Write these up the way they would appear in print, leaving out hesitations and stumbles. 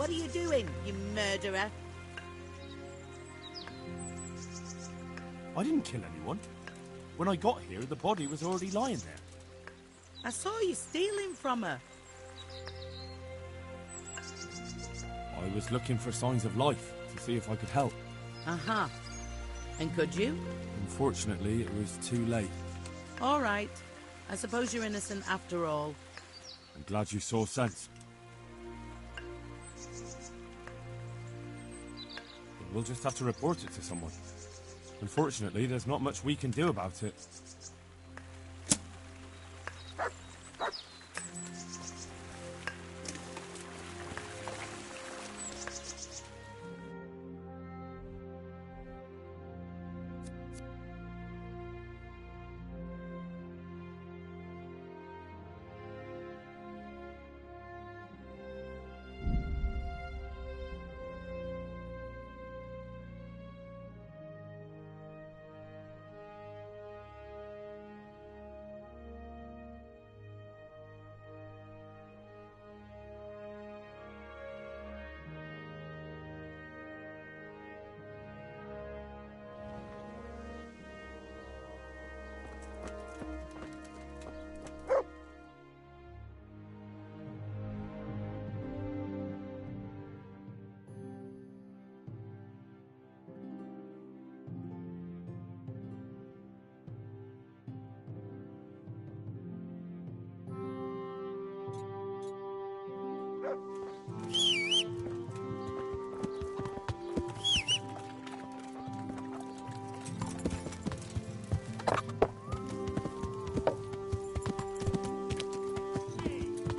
What are you doing, you murderer? I didn't kill anyone. When I got here, the body was already lying there. I saw you stealing from her. I was looking for signs of life to see if I could help. Uh-huh. And could you? Unfortunately, it was too late. All right. I suppose you're innocent after all. I'm glad you saw sense. But we'll just have to report it to someone. Unfortunately, there's not much we can do about it.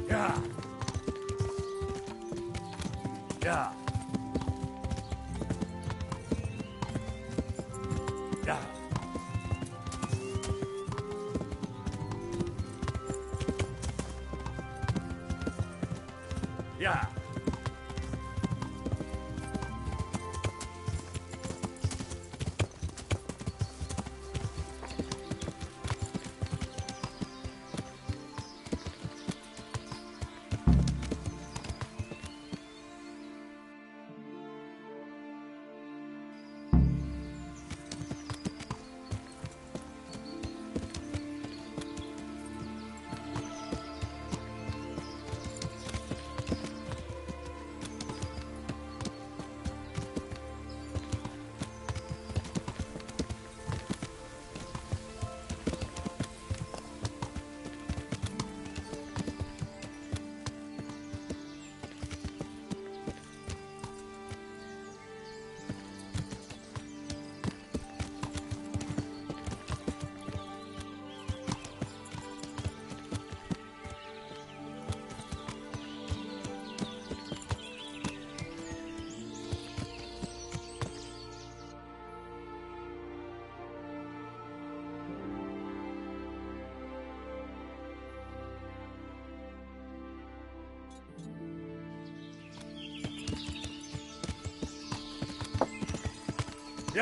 Yeah. Yeah. Yeah. Yeah.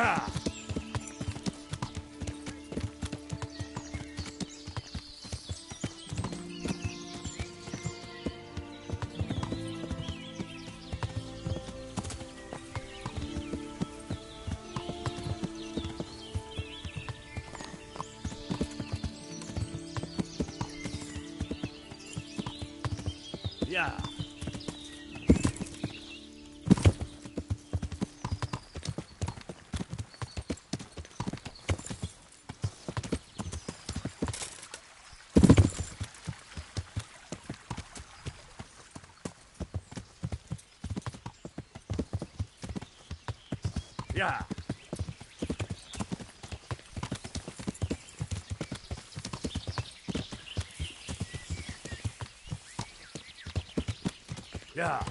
Yeah. Yeah. Yeah. Yeah.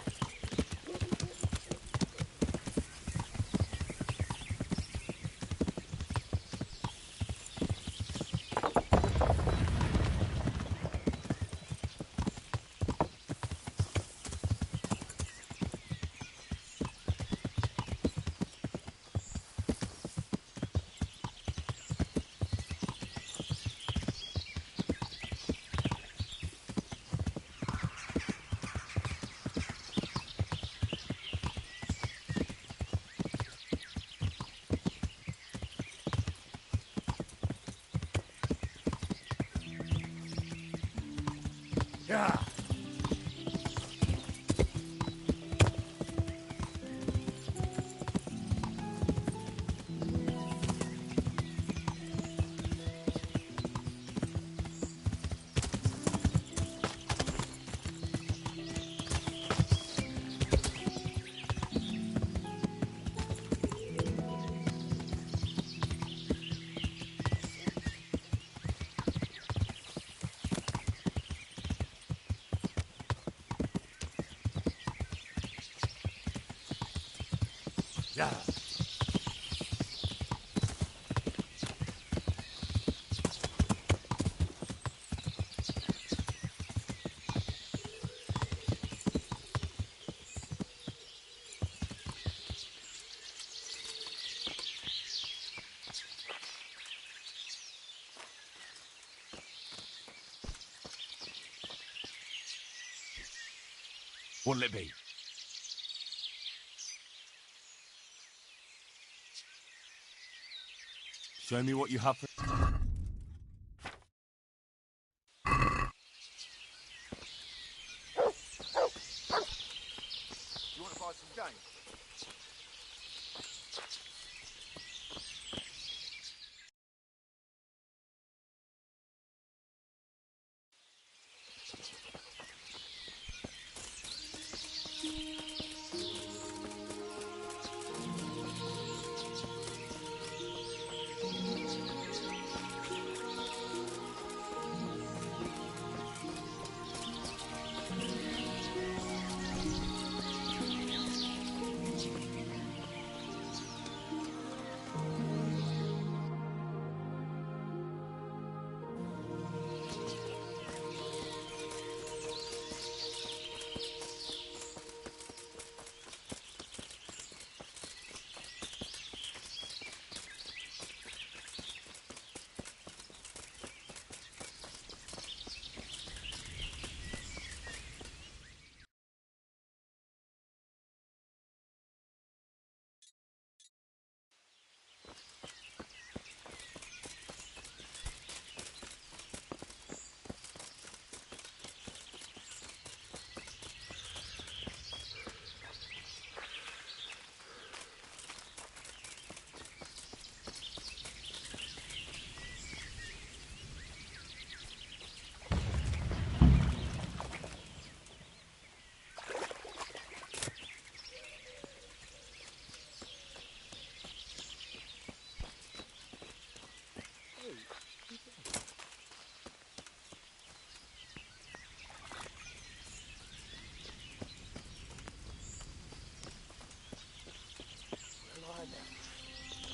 Yeah. What'll it be? Show me what you have for... You want to buy some game?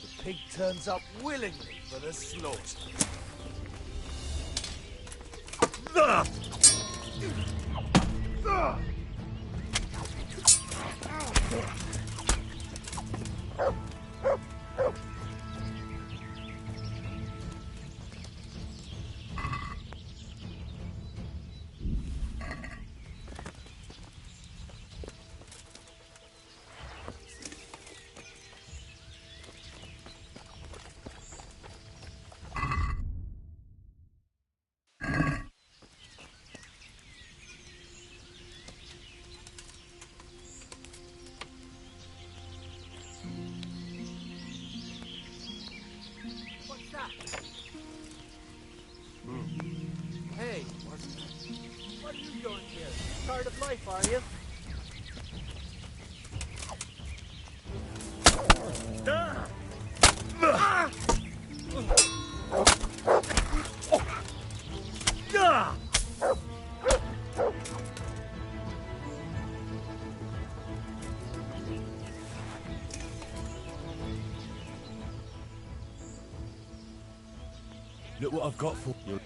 The pig turns up willingly for the slaughter. Hey, what are you doing here? Tired of life, are you? Look what I've got for you.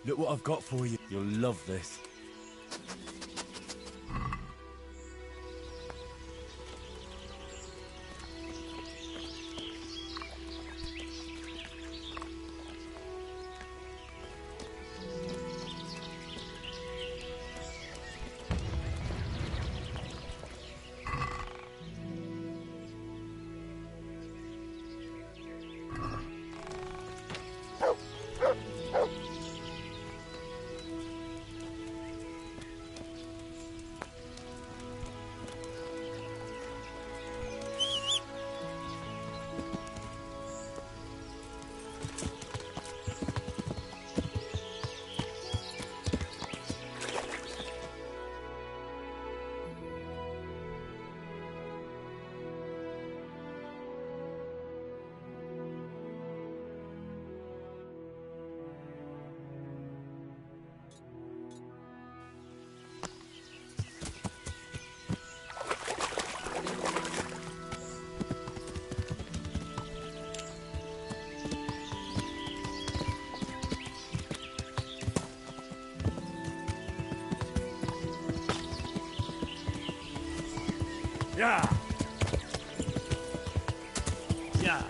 Look what I've got for you. You'll love this. Yeah. Yeah.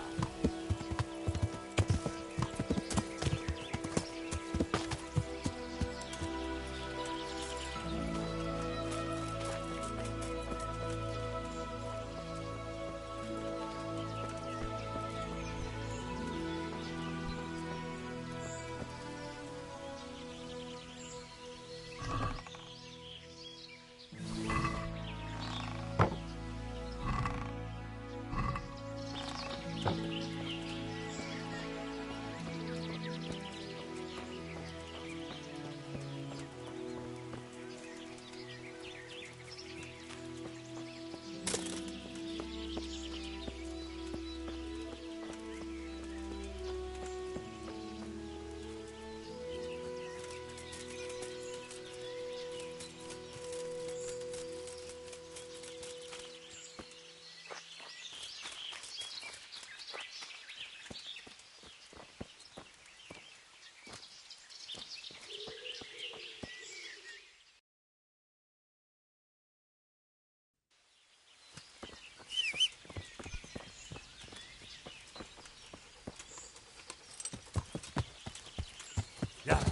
Yeah.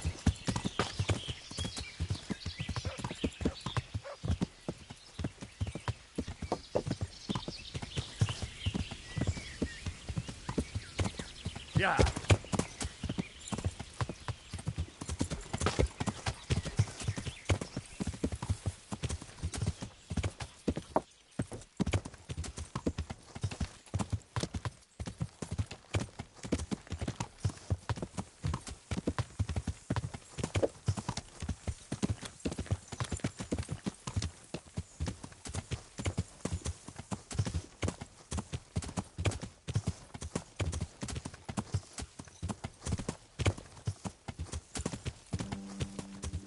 Yeah.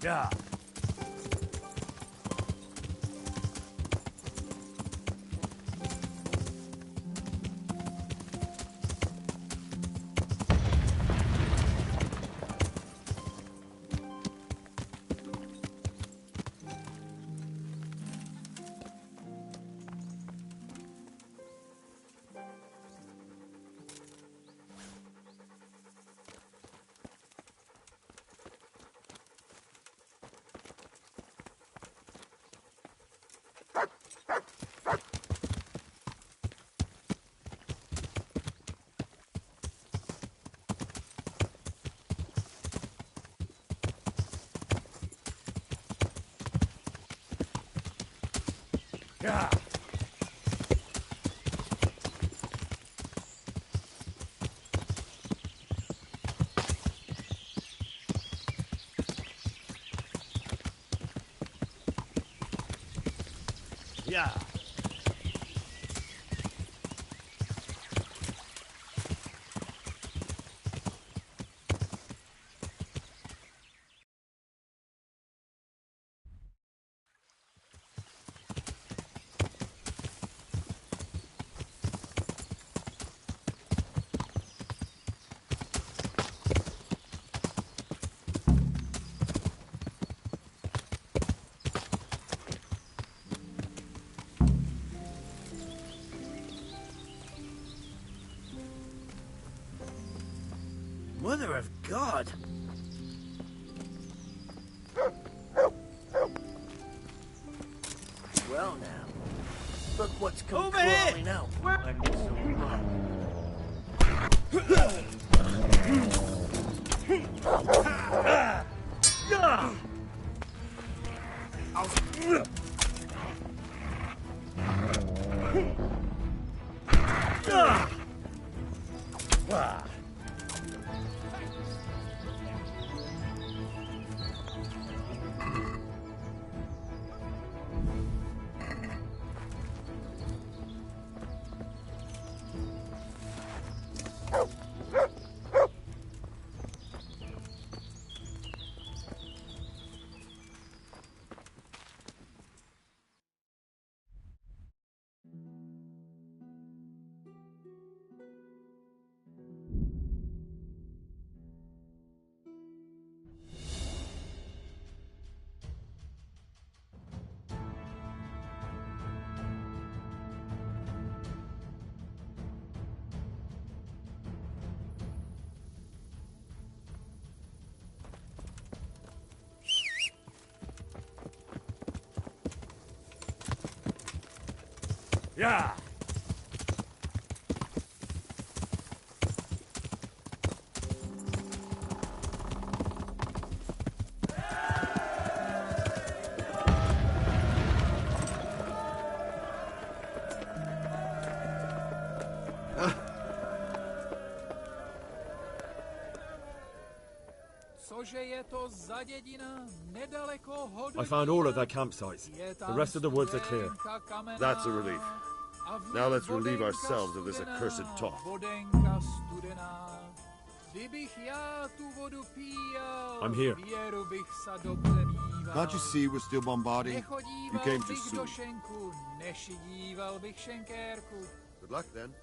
Yeah. Yeah. Yeah. Mother of God! Well now, look what's come Over here! crawling out. I need some Yeah. Cože je to za dědina nedaleko Hodotí? I found all of their campsites. The rest of the woods are clear. That's a relief. Now let's relieve ourselves of this accursed talk. I'm here. Can't you see we're still bombarding? You came too soon. Good luck then.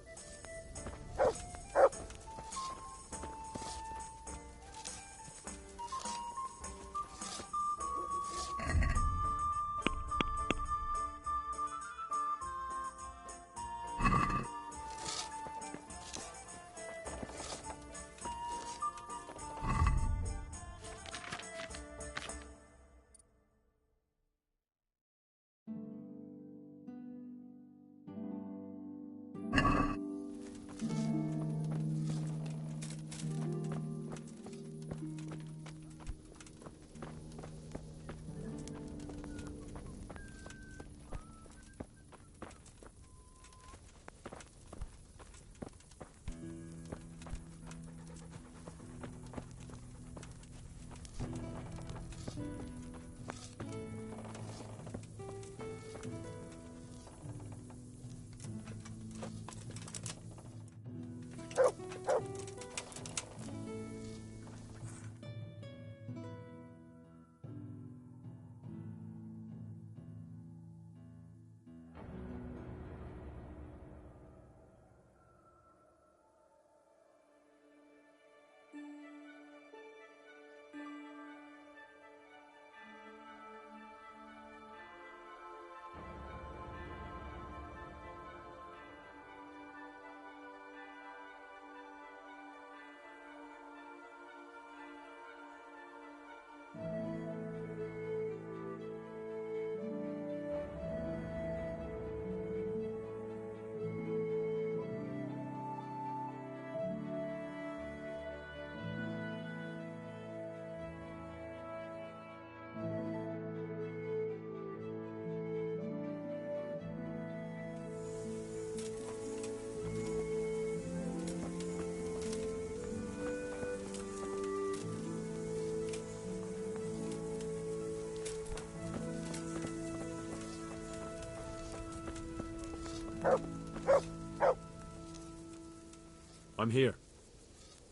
I'm here.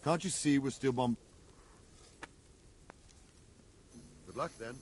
Can't you see we're still Good luck then.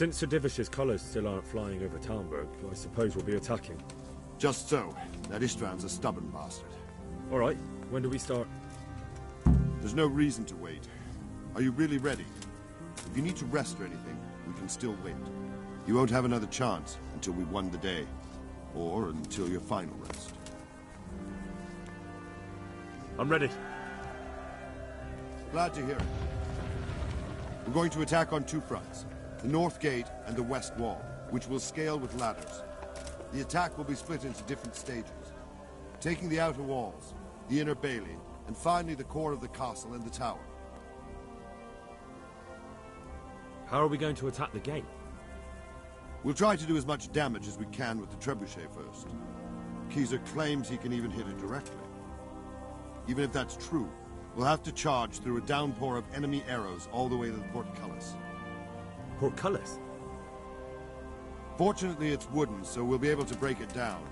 Since Sir Divish's colours still aren't flying over Talmberg, I suppose we'll be attacking. Just so. That István's a stubborn bastard. All right, when do we start? There's no reason to wait. Are you really ready? If you need to rest or anything, we can still wait. You won't have another chance until we've won the day. Or until your final rest. I'm ready. Glad to hear it. We're going to attack on two fronts. The north gate and the west wall, which will scale with ladders. The attack will be split into different stages. Taking the outer walls, the inner bailey, and finally the core of the castle and the tower. How are we going to attack the gate? We'll try to do as much damage as we can with the trebuchet first. Kaiser claims he can even hit it directly. Even if that's true, we'll have to charge through a downpour of enemy arrows all the way to the portcullis. Portcullis? Fortunately, it's wooden, so we'll be able to break it down.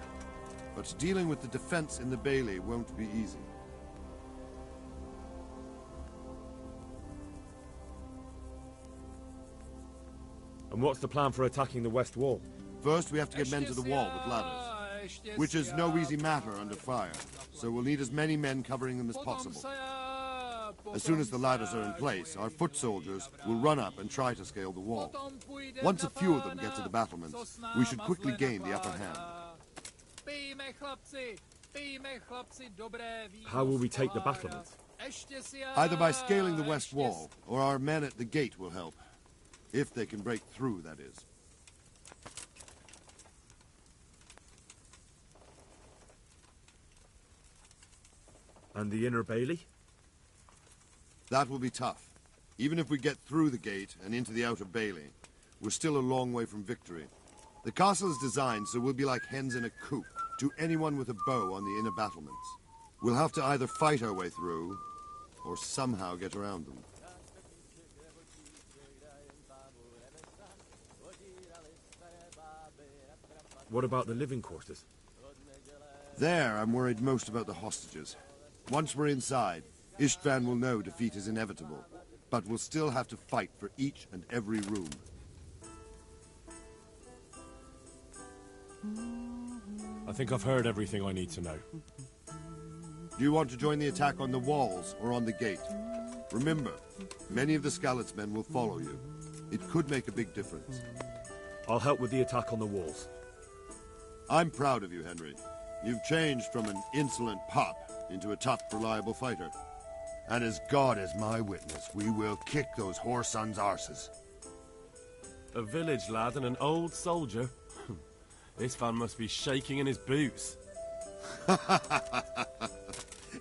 But dealing with the defense in the bailey won't be easy. And what's the plan for attacking the west wall? First, we have to get men to the wall with ladders, which is no easy matter under fire, so we'll need as many men covering them as possible. As soon as the ladders are in place, our foot soldiers will run up and try to scale the wall. Once a few of them get to the battlements, we should quickly gain the upper hand. How will we take the battlements? Either by scaling the west wall, or our men at the gate will help. If they can break through, that is. And the inner bailey? That will be tough. Even if we get through the gate and into the outer bailey, we're still a long way from victory. The castle is designed so we'll be like hens in a coop to anyone with a bow on the inner battlements. We'll have to either fight our way through, or somehow get around them. What about the living quarters? There, I'm worried most about the hostages. Once we're inside, István will know defeat is inevitable, but we'll still have to fight for each and every room. I think I've heard everything I need to know. Do you want to join the attack on the walls or on the gate? Remember, many of the Skalitz men will follow you. It could make a big difference. I'll help with the attack on the walls. I'm proud of you, Henry. You've changed from an insolent pup into a tough, reliable fighter. And as God is my witness, we will kick those whore sons' arses. A village lad and an old soldier? This fan must be shaking in his boots.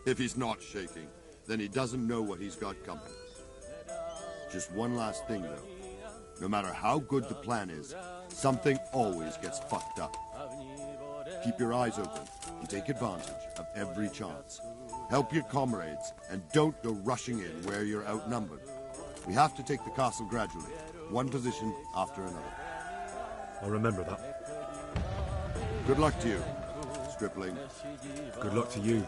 If he's not shaking, then he doesn't know what he's got coming. Just one last thing, though. No matter how good the plan is, something always gets fucked up. Keep your eyes open and take advantage of every chance. Help your comrades and don't go rushing in where you're outnumbered. We have to take the castle gradually, one position after another. I'll remember that. Good luck to you, stripling. Good luck to you,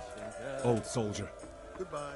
old soldier. Goodbye.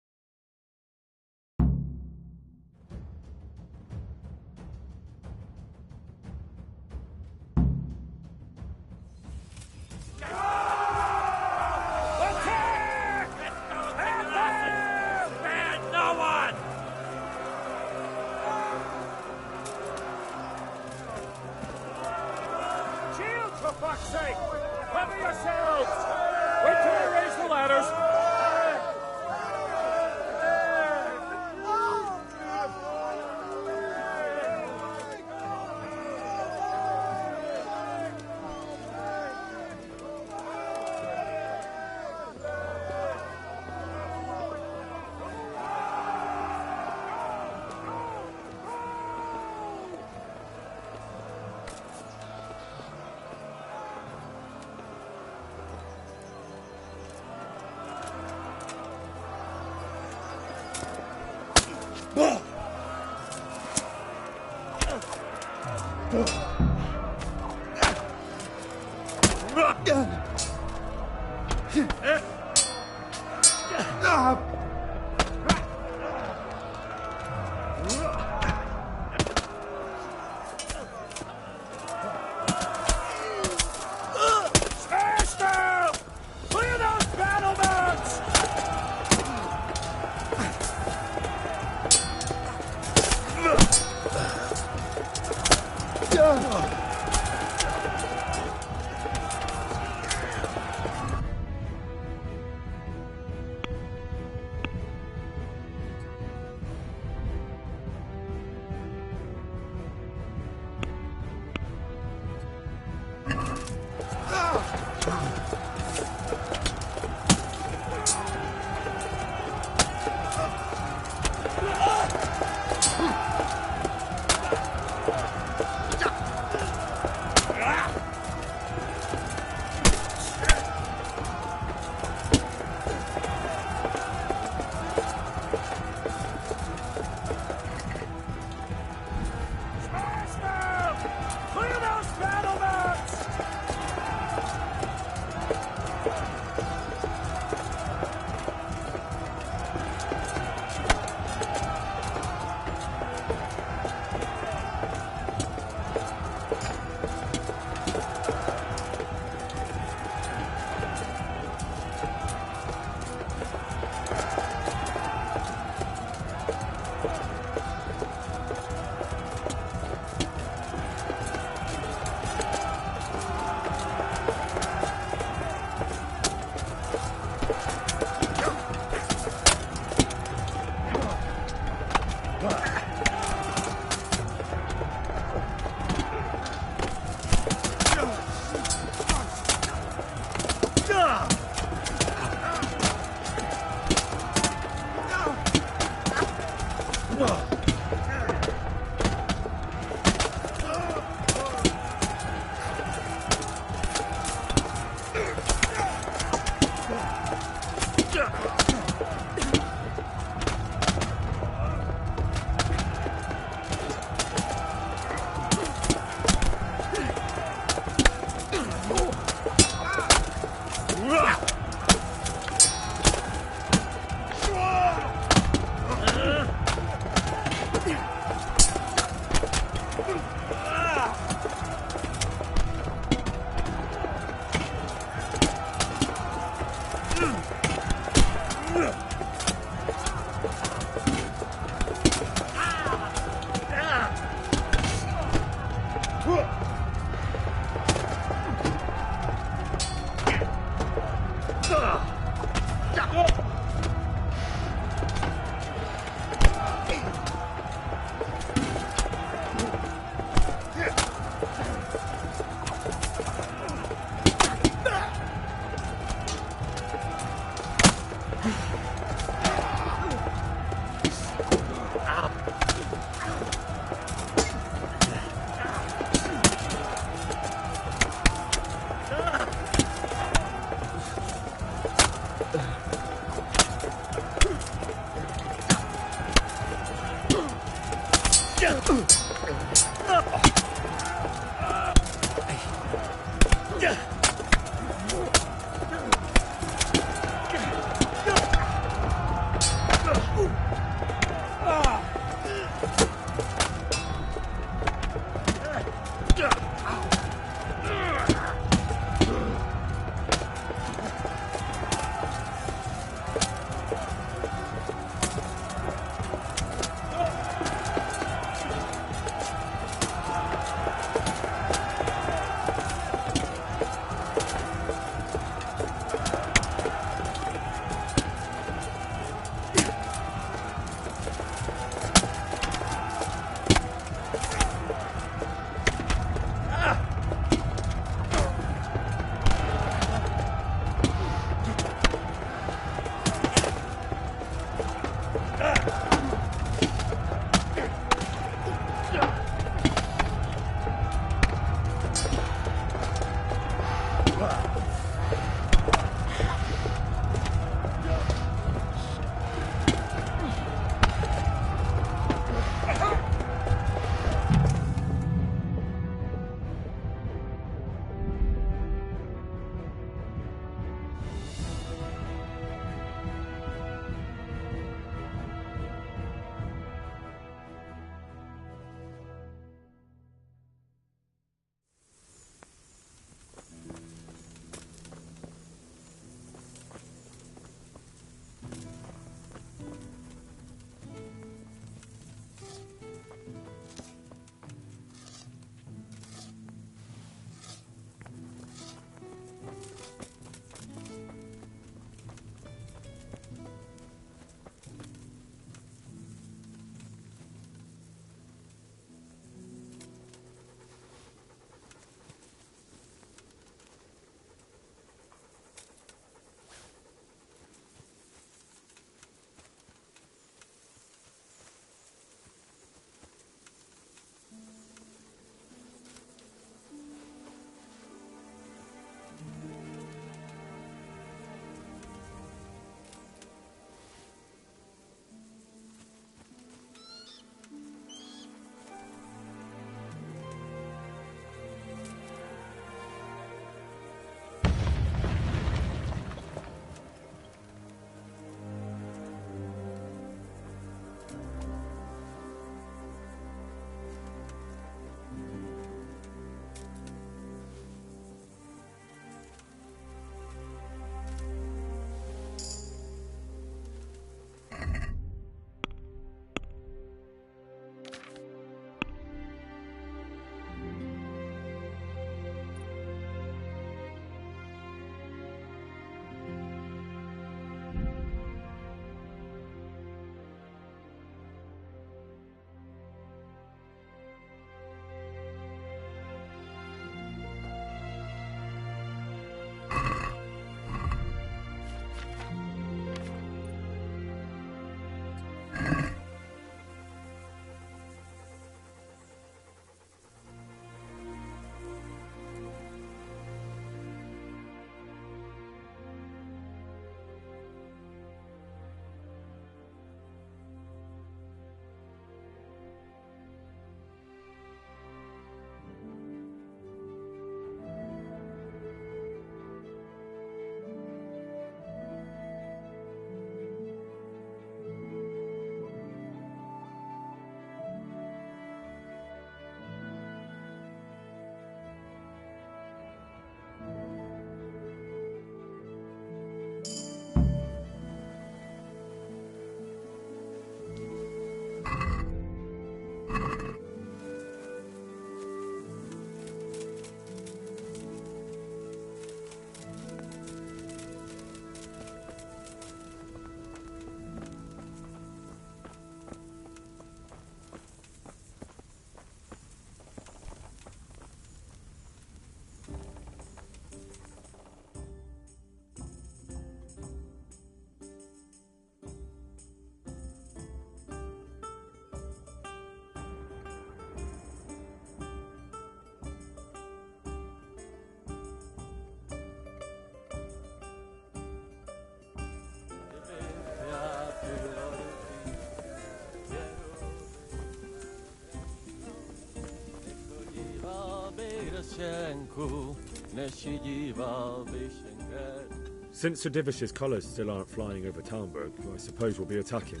Since Sir Divish's colours still aren't flying over Talmberg, I suppose we'll be attacking.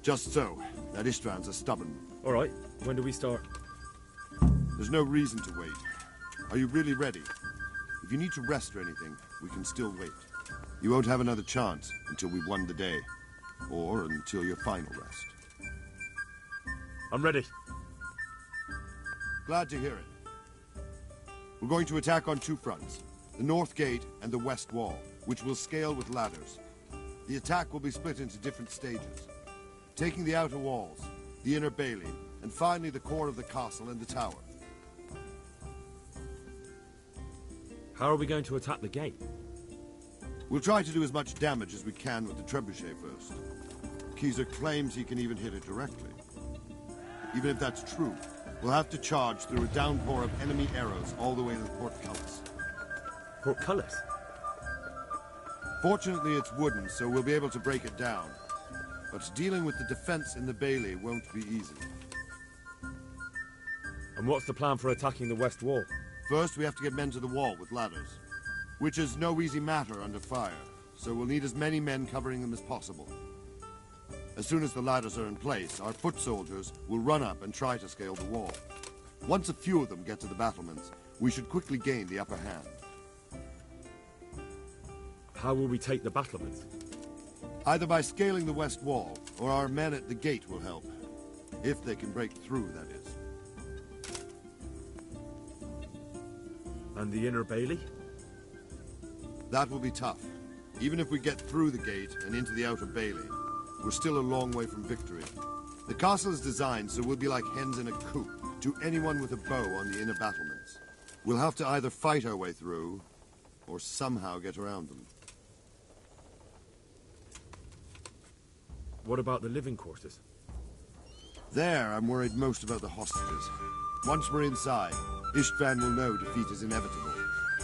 Just so. That Istvand's a stubborn. All right, when do we start? There's no reason to wait. Are you really ready? If you need to rest or anything, we can still wait. You won't have another chance until we've won the day. Or until your final rest. I'm ready. Glad to hear it. We're going to attack on two fronts. The north gate and the west wall, which will scale with ladders. The attack will be split into different stages. Taking the outer walls, the inner bailey, and finally the core of the castle and the tower. How are we going to attack the gate? We'll try to do as much damage as we can with the trebuchet first. Keezer claims he can even hit it directly. Even if that's true, we'll have to charge through a downpour of enemy arrows all the way to the portcullis. Portcullis? Fortunately, it's wooden, so we'll be able to break it down. But dealing with the defense in the bailey won't be easy. And what's the plan for attacking the west wall? First, we have to get men to the wall with ladders, which is no easy matter under fire, so we'll need as many men covering them as possible. As soon as the ladders are in place, our foot soldiers will run up and try to scale the wall. Once a few of them get to the battlements, we should quickly gain the upper hand. How will we take the battlements? Either by scaling the west wall, or our men at the gate will help. If they can break through, that is. And the inner bailey? That will be tough. Even if we get through the gate and into the outer bailey, we're still a long way from victory. The castle is designed so we'll be like hens in a coop to anyone with a bow on the inner battlements. We'll have to either fight our way through, or somehow get around them. What about the living quarters? There, I'm worried most about the hostages. Once we're inside, Istvan will know defeat is inevitable,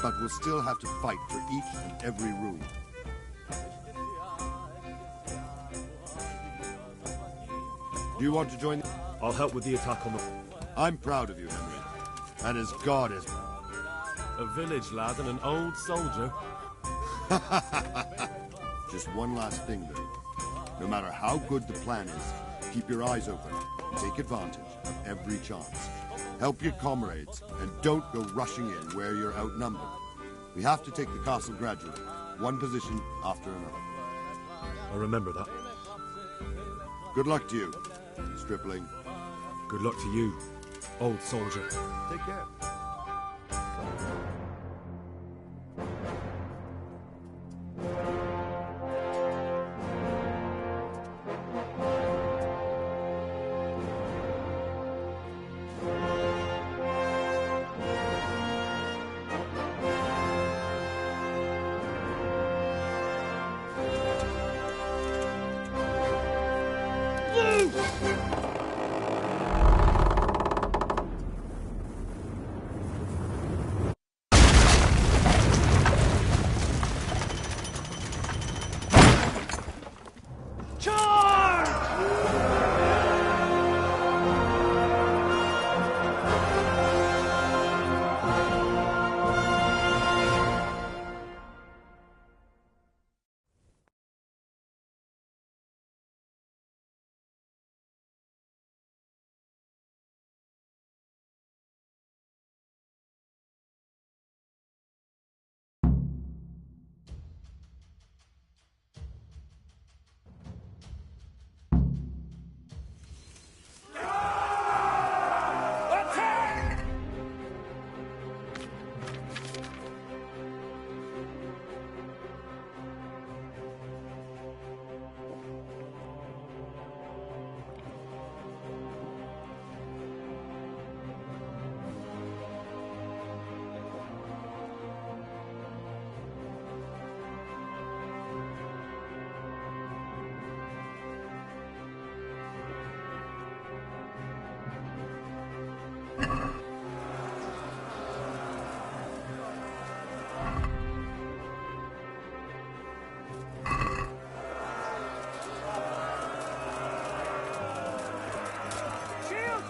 but we'll still have to fight for each and every room. Do you want to join? I'll help with the attack on the... I'm proud of you, Henry. And as God is... A village lad and an old soldier. Just one last thing, though. No matter how good the plan is, keep your eyes open and take advantage of every chance. Help your comrades, and don't go rushing in where you're outnumbered. We have to take the castle gradually, one position after another. I'll remember that. Good luck to you, stripling. Good luck to you, old soldier. Take care.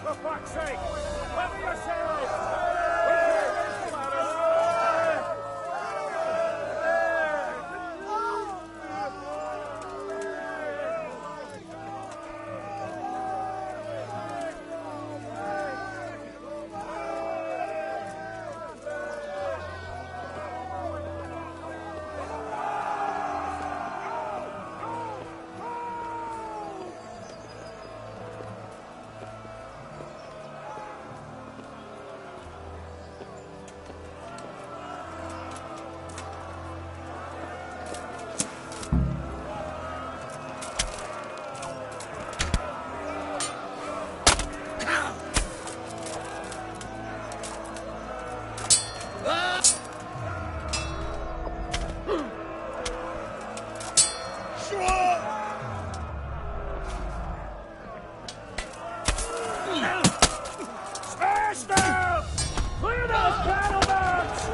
For fuck's sake! Cover yourselves! Smash them! Clear those battle bombs!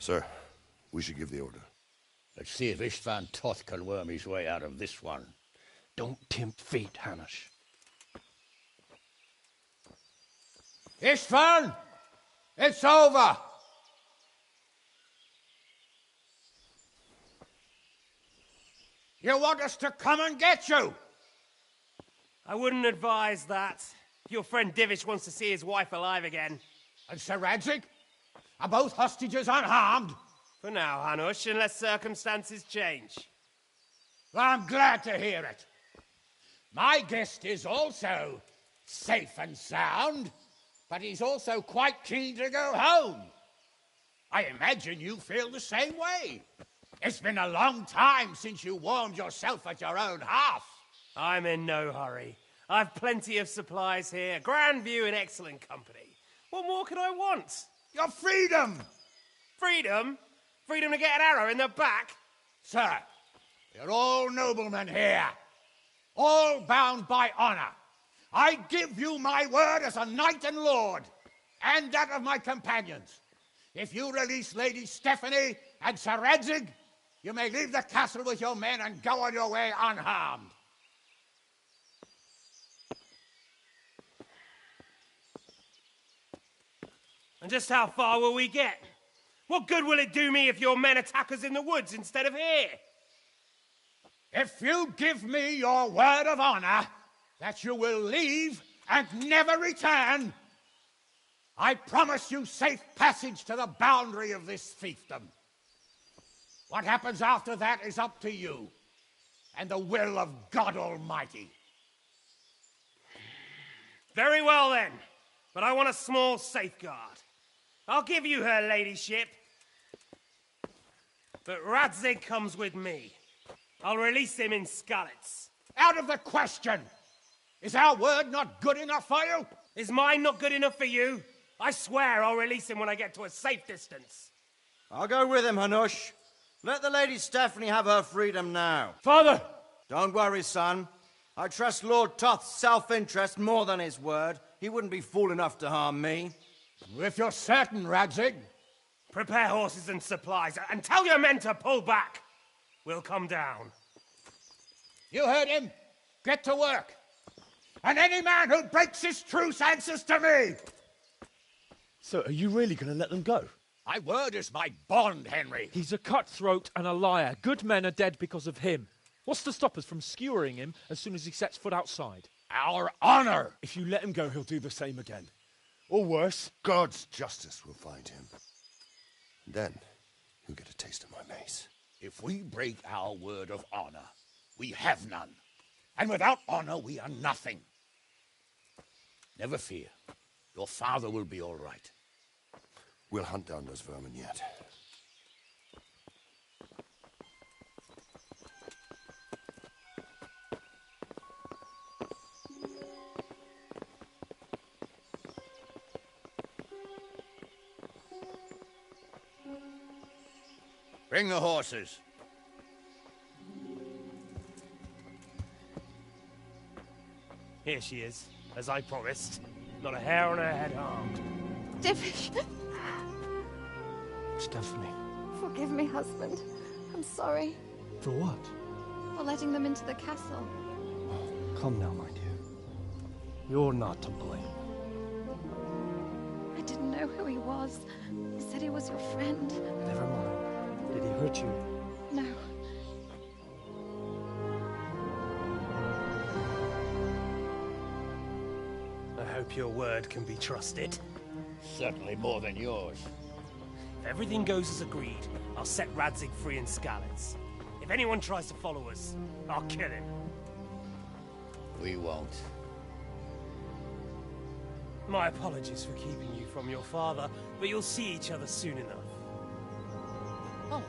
Sir, we should give the order. Let's see if Istvan Toth can worm his way out of this one. Don't tempt fate, Hamish. Istvan! It's over! You want us to come and get you? I wouldn't advise that. Your friend Divish wants to see his wife alive again. And Sir Radzig? Are both hostages unharmed? For now, Hanush, unless circumstances change. Well, I'm glad to hear it. My guest is also safe and sound, but he's also quite keen to go home. I imagine you feel the same way. It's been a long time since you warmed yourself at your own hearth. I'm in no hurry. I've plenty of supplies here, grand view and excellent company. What more could I want? Your freedom! Freedom? Freedom to get an arrow in the back? Sir, you're all noblemen here, all bound by honor. I give you my word as a knight and lord, and that of my companions. If you release Lady Stephanie and Sir Radzig, you may leave the castle with your men and go on your way unharmed. And just how far will we get? What good will it do me if your men attack us in the woods instead of here? If you give me your word of honor that you will leave and never return, I promise you safe passage to the boundary of this fiefdom. What happens after that is up to you and the will of God Almighty. Very well then, but I want a small safeguard. I'll give you her ladyship, but Radzig comes with me. I'll release him in Skalitz. Out of the question! Is our word not good enough for you? Is mine not good enough for you? I swear I'll release him when I get to a safe distance. I'll go with him, Hanush. Let the Lady Stephanie have her freedom now. Father! Don't worry, son. I trust Lord Toth's self-interest more than his word. He wouldn't be fool enough to harm me. If you're certain, Radzig. Prepare horses and supplies, and tell your men to pull back. We'll come down. You heard him. Get to work. And any man who breaks his truce answers to me. So, are you really going to let them go? My word is my bond, Henry. He's a cutthroat and a liar. Good men are dead because of him. What's to stop us from skewering him as soon as he sets foot outside? Our honor. If you let him go, he'll do the same again. Or worse. God's justice will find him. Then, he'll get a taste of my mace. If we break our word of honor, we have none. And without honor, we are nothing. Never fear. Your father will be all right. We'll hunt down those vermin yet. Bring the horses. Here she is, as I promised. Not a hair on her head harmed. Divish! Stephanie. Forgive me, husband. I'm sorry. For what? For letting them into the castle. Come now, my dear. You're not to blame. I didn't know who he was. He said he was your friend. Never mind. Did he hurt you? No. I hope your word can be trusted. Certainly more than yours. If everything goes as agreed, I'll set Radzig free in Skalitz. If anyone tries to follow us, I'll kill him. We won't. My apologies for keeping you from your father, but you'll see each other soon enough. Oh,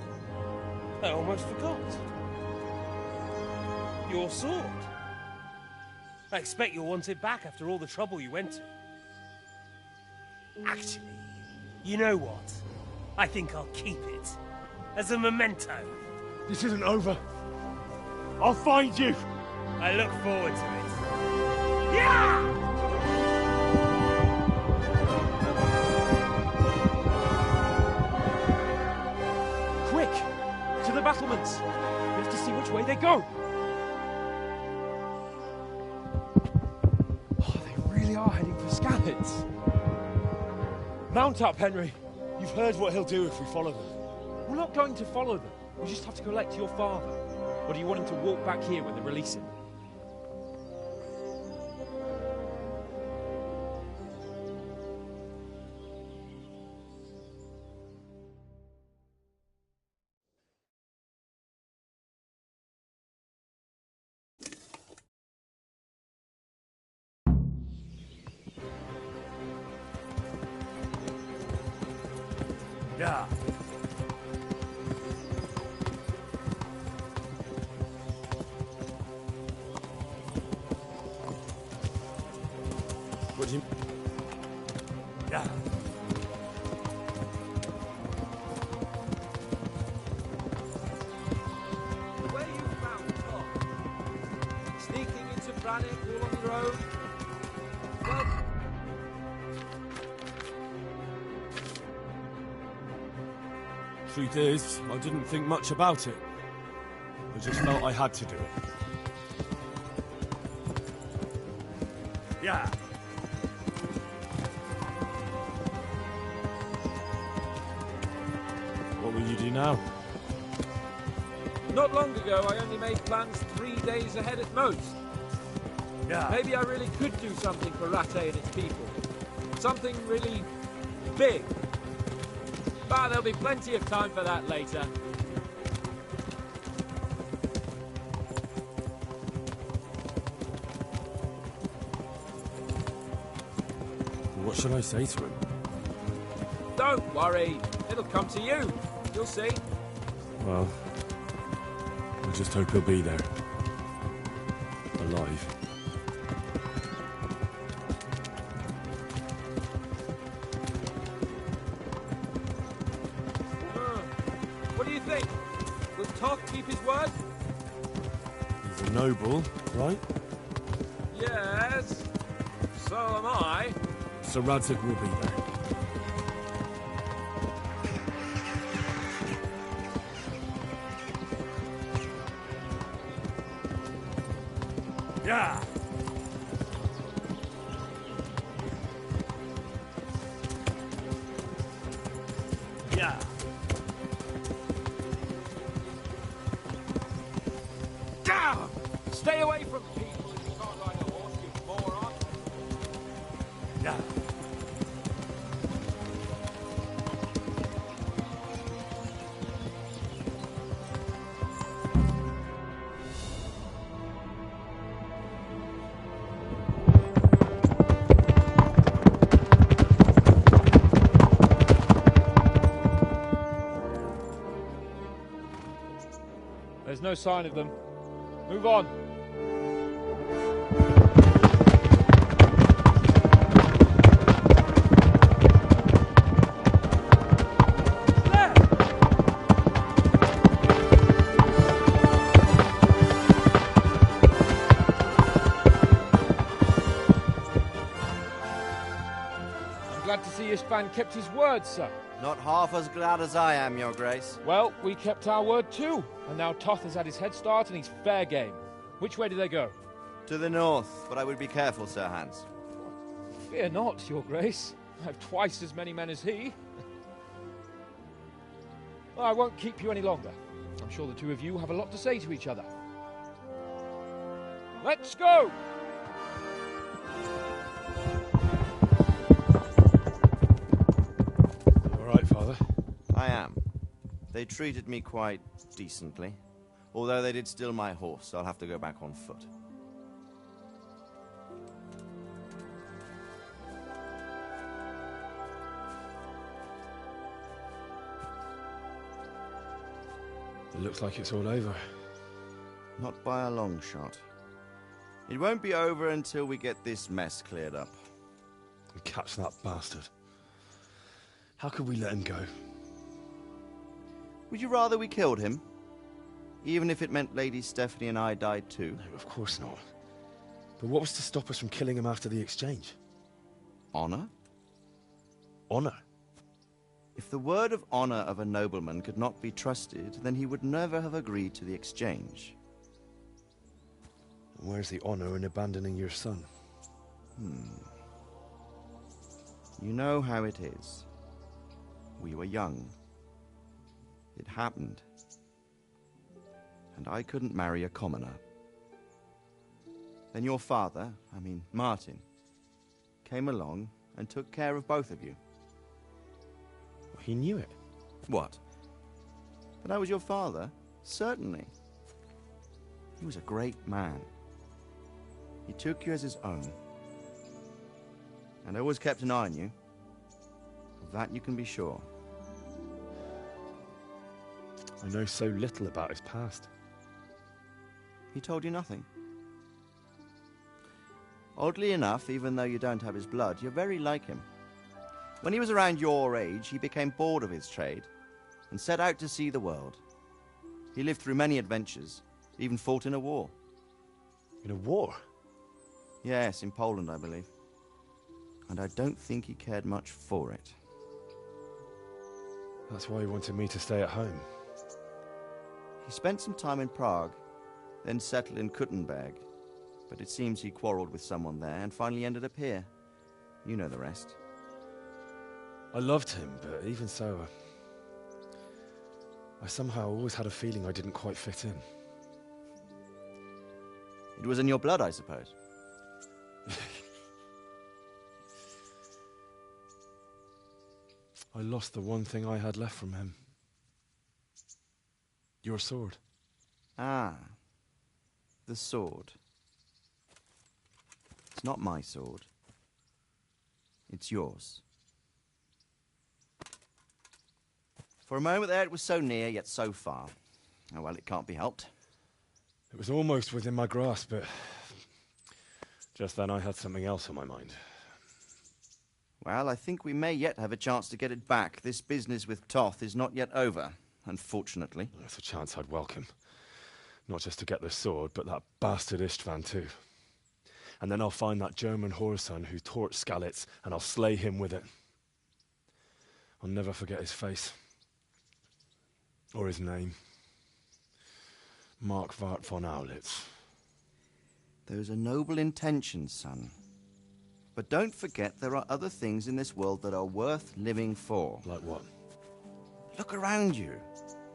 I almost forgot. Your sword. I expect you'll want it back after all the trouble you went to. Actually, you know what? I think I'll keep it. As a memento. This isn't over. I'll find you. I look forward to it. Yeah! Quick! To the battlements! We have to see which way they go! Oh, they really are heading for Skalitz. Mount up, Henry. You've heard what he'll do if we follow them. We're not going to follow them. We just have to collect your father. Or do you want him to walk back here when they release him? Yeah. What do you... Yeah. Where you found Tom? Sneaking into Brannick all on your own? Well, Truth is, I didn't think much about it. I just felt I had to do it. Yeah. What will you do now? not long ago I only made plans 3 days ahead at most. Yeah. Maybe I really could do something for Rattay and its people. Something really big. But there'll be plenty of time for that later. What should I say to him? Don't worry. It'll come to you. You'll see. Well, I just hope he'll be there. Alive. What do you think? Will Toth keep his word? He's a noble, right? Yes. So am I. Sir Radzig will be there. Yeah. Yeah. Down! Stay away from people if you can't ride a horse, you moron. Yeah. There's no sign of them. Move on. I'm glad to see Ishban kept his word, sir. Not half as glad as I am, Your Grace. Well, we kept our word too. And now Toth has had his head start and he's fair game. Which way do they go? To the north, but I would be careful, Sir Hans. Fear not, Your Grace. I have twice as many men as he. Well, I won't keep you any longer. I'm sure the two of you have a lot to say to each other. Let's go! All right, Father. I am. They treated me quite decently. Although they did steal my horse, I'll have to go back on foot. It looks like it's all over. Not by a long shot. It won't be over until we get this mess cleared up. And catch that bastard. How could we let him go? Would you rather we killed him? Even if it meant Lady Stephanie and I died too? No, of course not. But what was to stop us from killing him after the exchange? Honor? Honor? If the word of honor of a nobleman could not be trusted, then he would never have agreed to the exchange. Where's the honor in abandoning your son? You know how it is. We were young. It happened. And I couldn't marry a commoner. Then your father, Martin, came along and took care of both of you. He knew it. What? That I was your father? Certainly. He was a great man. He took you as his own. And always kept an eye on you. Of that you can be sure. I know so little about his past. He told you nothing? Oddly enough, even though you don't have his blood, you're very like him. When he was around your age, he became bored of his trade and set out to see the world. He lived through many adventures, even fought in a war. In a war? Yes, in Poland, I believe. And I don't think he cared much for it. That's why he wanted me to stay at home. He spent some time in Prague, then settled in Kuttenberg. But it seems he quarreled with someone there and finally ended up here. You know the rest. I loved him, but even so, I somehow always had a feeling I didn't quite fit in. It was in your blood, I suppose. I lost the one thing I had left from him. Your sword. Ah, the sword. It's not my sword. It's yours. For a moment there it was so near, yet so far. Oh well, it can't be helped. It was almost within my grasp, but just then I had something else on my mind. Well, I think we may yet have a chance to get it back. This business with Toth is not yet over. unfortunately. That's a chance I'd welcome. Not just to get the sword, but that bastard Istvan too. And then I'll find that German whoreson who torched Skalitz, and I'll slay him with it. I'll never forget his face. Or his name. Marquardt von Aulitz. Those are noble intentions, son. But don't forget there are other things in this world that are worth living for. Like what? Look around you.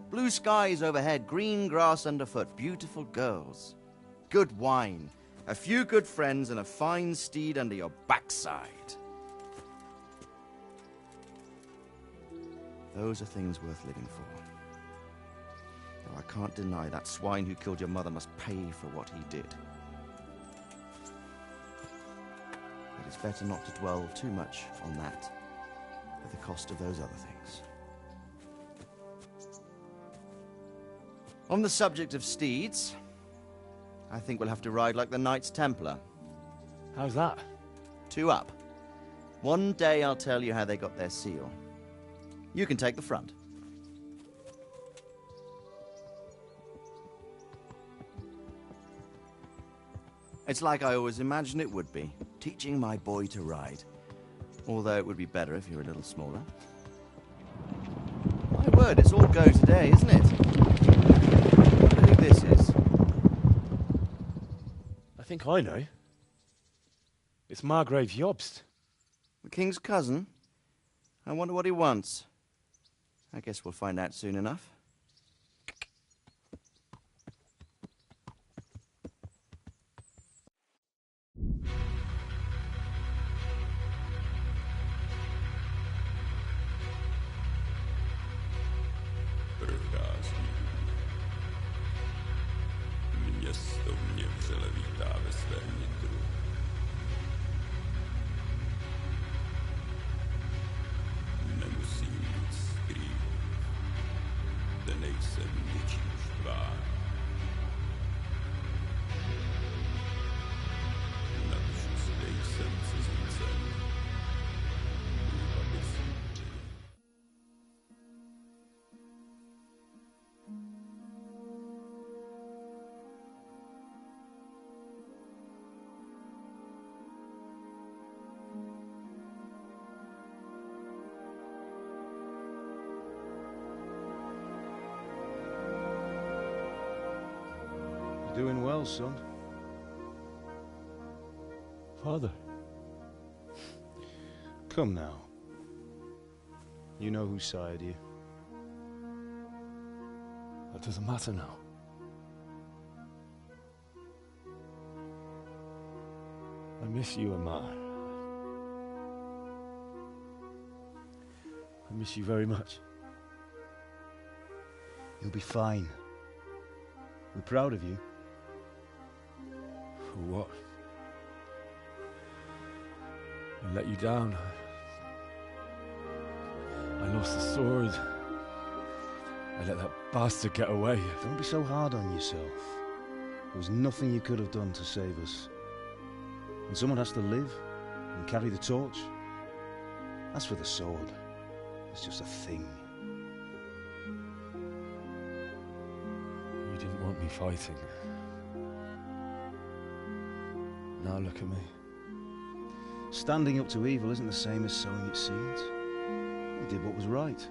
Blue skies overhead, green grass underfoot, beautiful girls. Good wine, a few good friends, and a fine steed under your backside. Those are things worth living for. Though I can't deny that swine who killed your mother must pay for what he did. It is better not to dwell too much on that at the cost of those other things. On the subject of steeds, I think we'll have to ride like the Knights Templar. How's that? 2 up. One day I'll tell you how they got their seal. You can take the front. It's like I always imagined it would be, teaching my boy to ride. Although it would be better if you were a little smaller. My word, it's all go today, isn't it? I wonder who this is. I think I know. It's Margrave Jobst. The king's cousin? I wonder what he wants. I guess we'll find out soon enough. Město mě vřele vítá ve svém nitru. Nemusím nic skrývat. Zde nejsem ničím štván. Navždy nejsem cizincem. Aby smutný. Doing well, son. Father. Come now. You know who sired you. That doesn't matter now. I miss you, Amar. I miss you very much. You'll be fine. We're proud of you. For what? I let you down. I lost the sword. I let that bastard get away. Don't be so hard on yourself. There was nothing you could have done to save us. And someone has to live and carry the torch. As for the sword, it's just a thing. You didn't want me fighting. Now look at me. Standing up to evil isn't the same as sowing its seeds. You did what was right.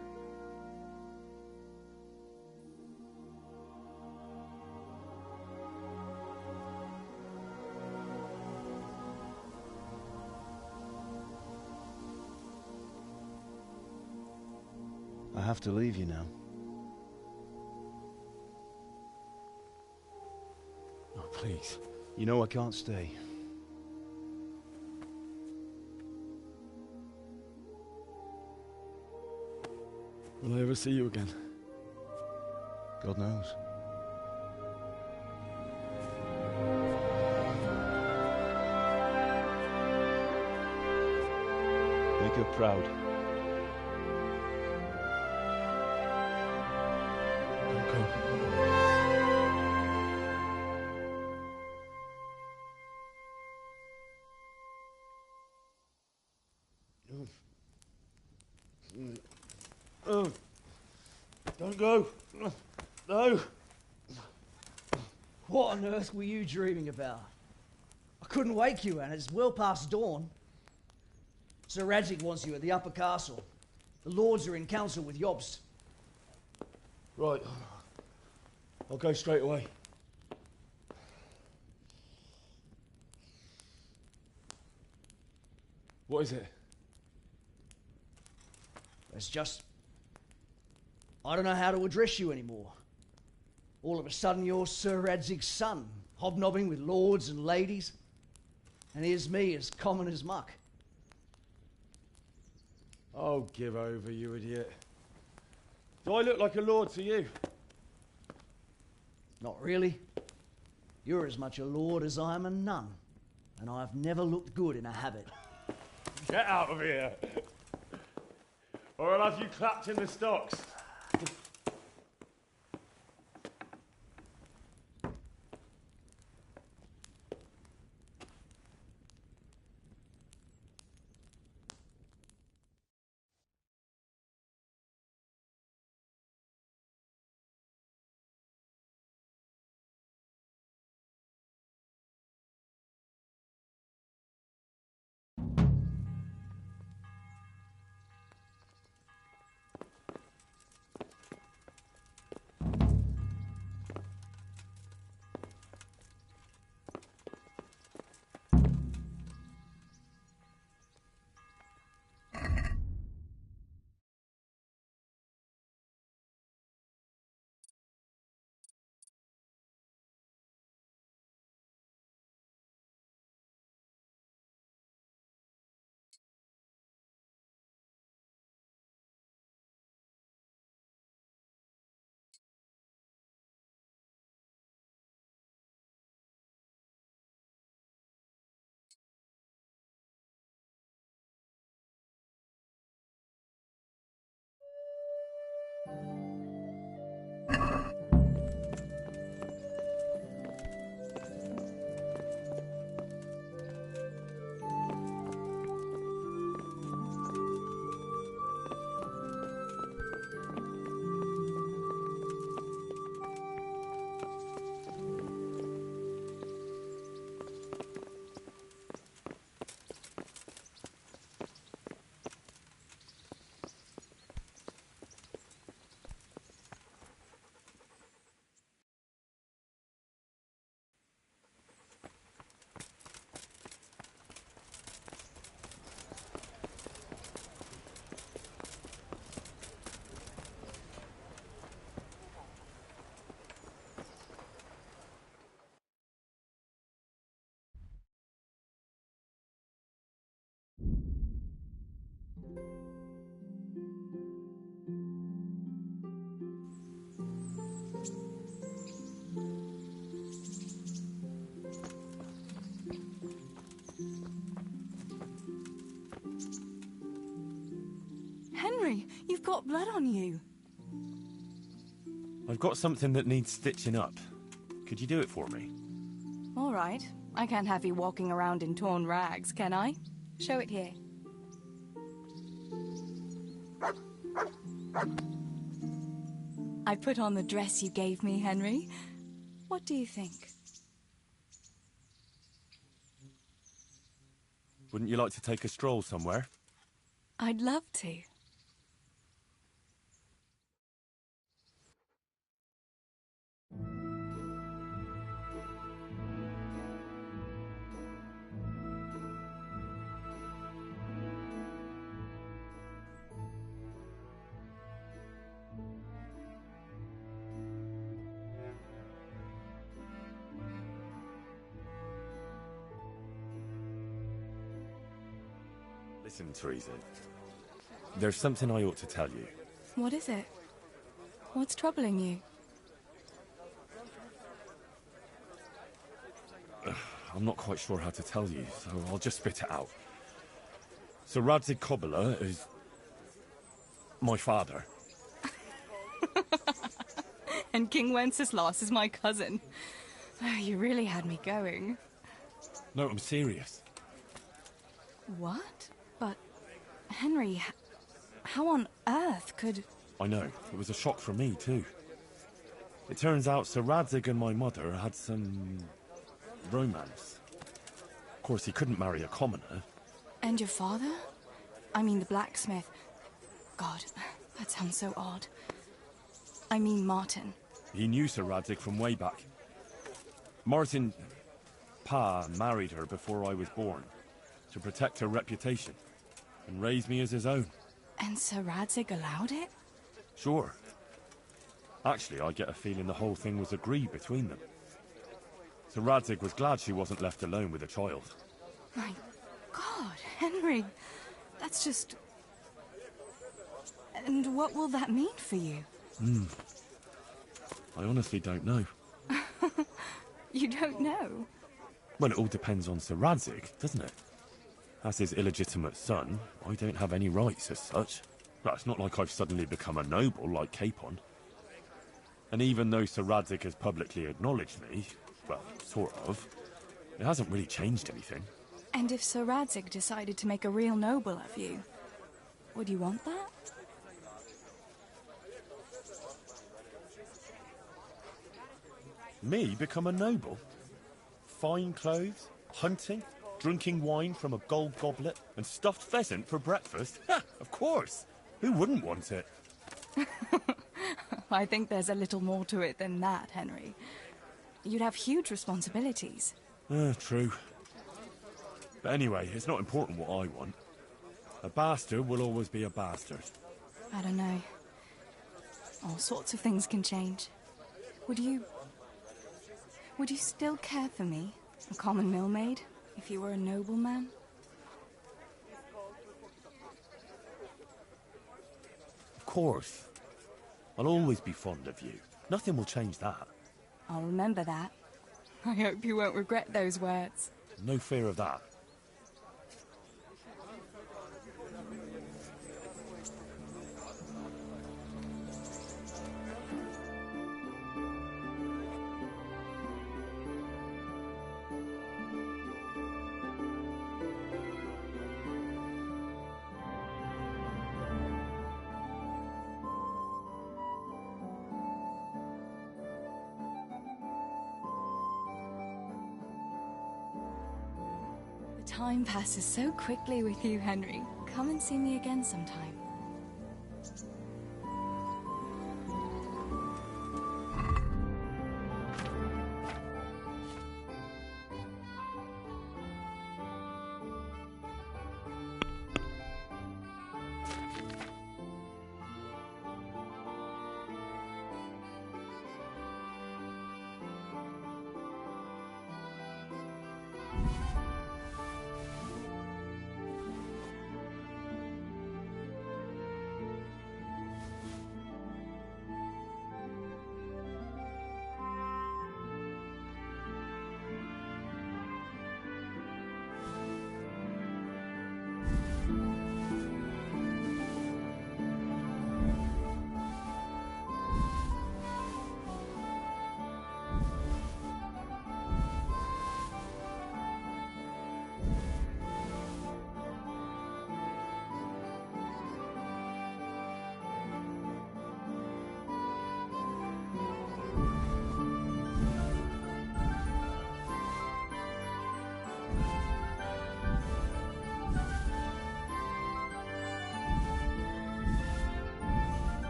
I have to leave you now. Oh, please. You know I can't stay. Will I ever see you again? God knows. Make her proud. Don't go. Don't go. No. What on earth were you dreaming about? I couldn't wake you, and it's well past dawn. Sir Radzig wants you at the upper castle. The lords are in council with Jobst. Right. I'll go straight away. What is it? It's just... I don't know how to address you anymore. All of a sudden you're Sir Radzig's son, hobnobbing with lords and ladies. And here's me, as common as muck. Oh, give over, you idiot. Do I look like a lord to you? Not really. You're as much a lord as I am a nun. And I've never looked good in a habit. Get out of here! Or I'll have you clapped in the stocks. Henry, you've got blood on you. I've got something that needs stitching up. Could you do it for me? All right. I can't have you walking around in torn rags, can I? Show it here. I put on the dress you gave me, Henry. What do you think? Wouldn't you like to take a stroll somewhere? I'd love to. Listen, Teresa. There's something I ought to tell you. What is it? What's troubling you? I'm not quite sure how to tell you, so I'll just spit it out. So Radzig Kobyla is... my father. And King Wenceslas is my cousin. Oh, you really had me going. No, I'm serious. What? But, Henry, how on earth could... I know. It was a shock for me, too. It turns out Sir Radzig and my mother had some romance. Of course, he couldn't marry a commoner. And your father? I mean the blacksmith. God, that sounds so odd. I mean Martin. He knew Sir Radzig from way back. Martin... Pa married her before I was born, to protect her reputation, and raise me as his own. And Sir Radzig allowed it? Sure. Actually, I get a feeling the whole thing was agreed between them. Sir Radzig was glad she wasn't left alone with a child. My God, Henry, that's just... And what will that mean for you? I honestly don't know. You don't know? Well, it all depends on Sir Radzig, doesn't it? As his illegitimate son, I don't have any rights as such. Well, it's not like I've suddenly become a noble like Capon. And even though Sir Radzig has publicly acknowledged me, well, sort of, it hasn't really changed anything. And if Sir Radzig decided to make a real noble of you, would you want that? Me become a noble? Fine clothes, hunting, drinking wine from a gold goblet, and stuffed pheasant for breakfast? Ha! Of course! Who wouldn't want it? I think there's a little more to it than that, Henry. You'd have huge responsibilities. True. But anyway, it's not important what I want. A bastard will always be a bastard. I don't know. All sorts of things can change. Would you still care for me, a common millmaid, if you were a nobleman? Of course. I'll always be fond of you. Nothing will change that. I'll remember that. I hope you won't regret those words. No fear of that. Time passes so quickly with you, Henry. Come and see me again sometime.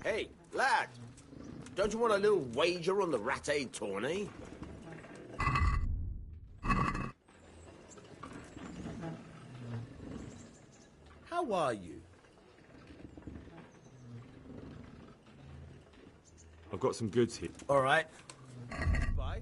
Hey, lad, don't you want a little wager on the Rat Aid tourney? How are you? I've got some goods here. All right. Bye.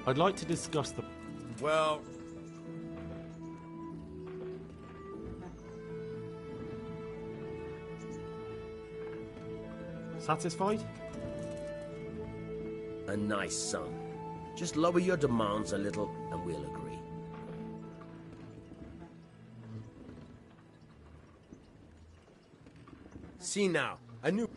I'd like to discuss the... Well... Satisfied? A nice son. Just lower your demands a little and we'll agree. See now, I knew...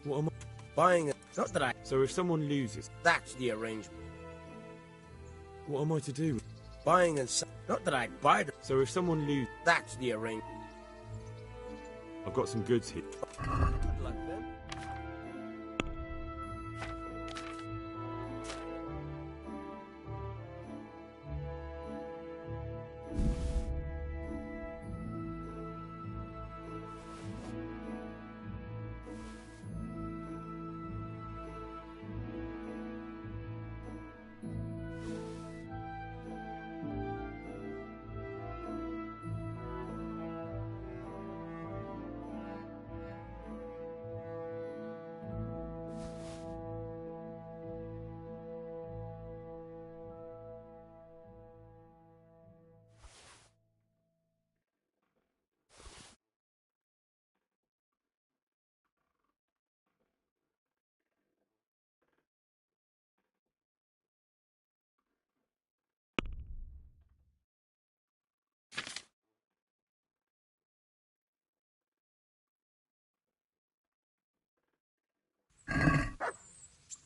What am I... Buying it. Not that I... So if someone loses... That's the arrangement. What am I to do? Buying and selling. Not that I buy them. So if someone loses... That's the arrangement. I've got some goods here. Good luck then.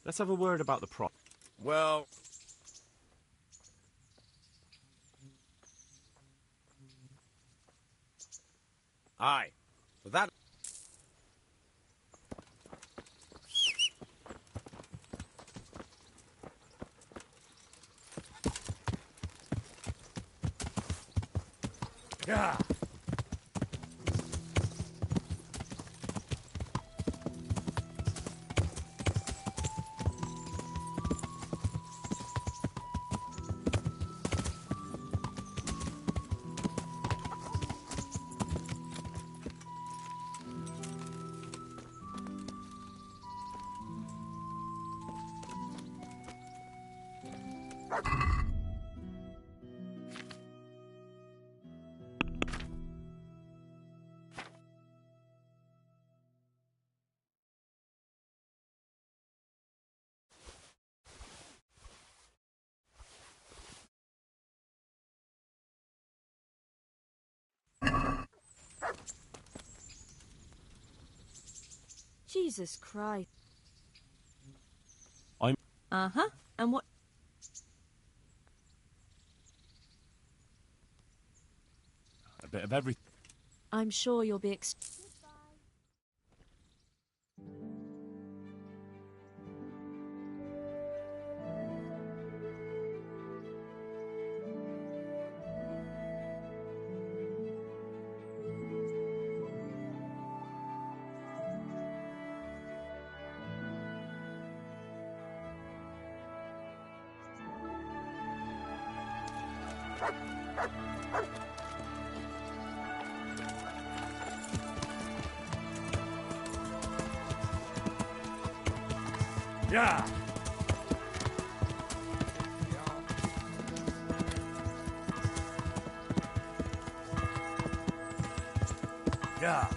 Let's have a word about the prop. Well... Aye. For that... Yeah. Jesus Christ. I'm... Uh-huh. And what... A bit of everything. I'm sure you'll be Yeah. Yeah.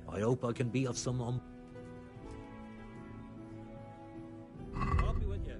I hope I can be of some I'll be with you.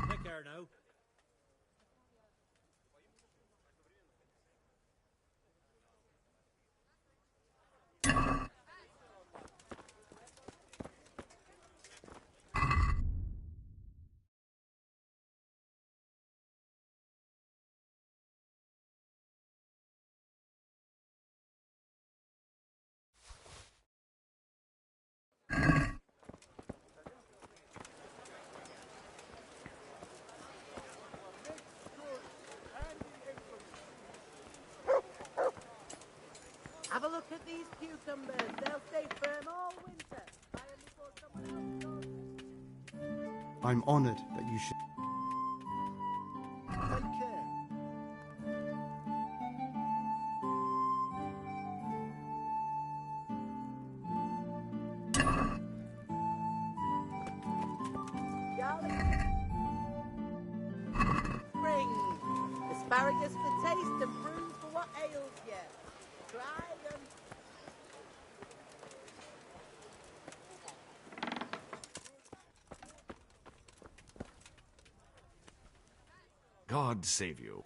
Take care now. Have a look at these cucumbers. They'll stay firm all winter. Buy 'em before someone else does. I'm honored that you should. Take care. Spring. Asparagus for taste and prunes for what ails you. Try 'em. God save you.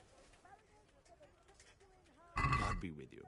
God be with you.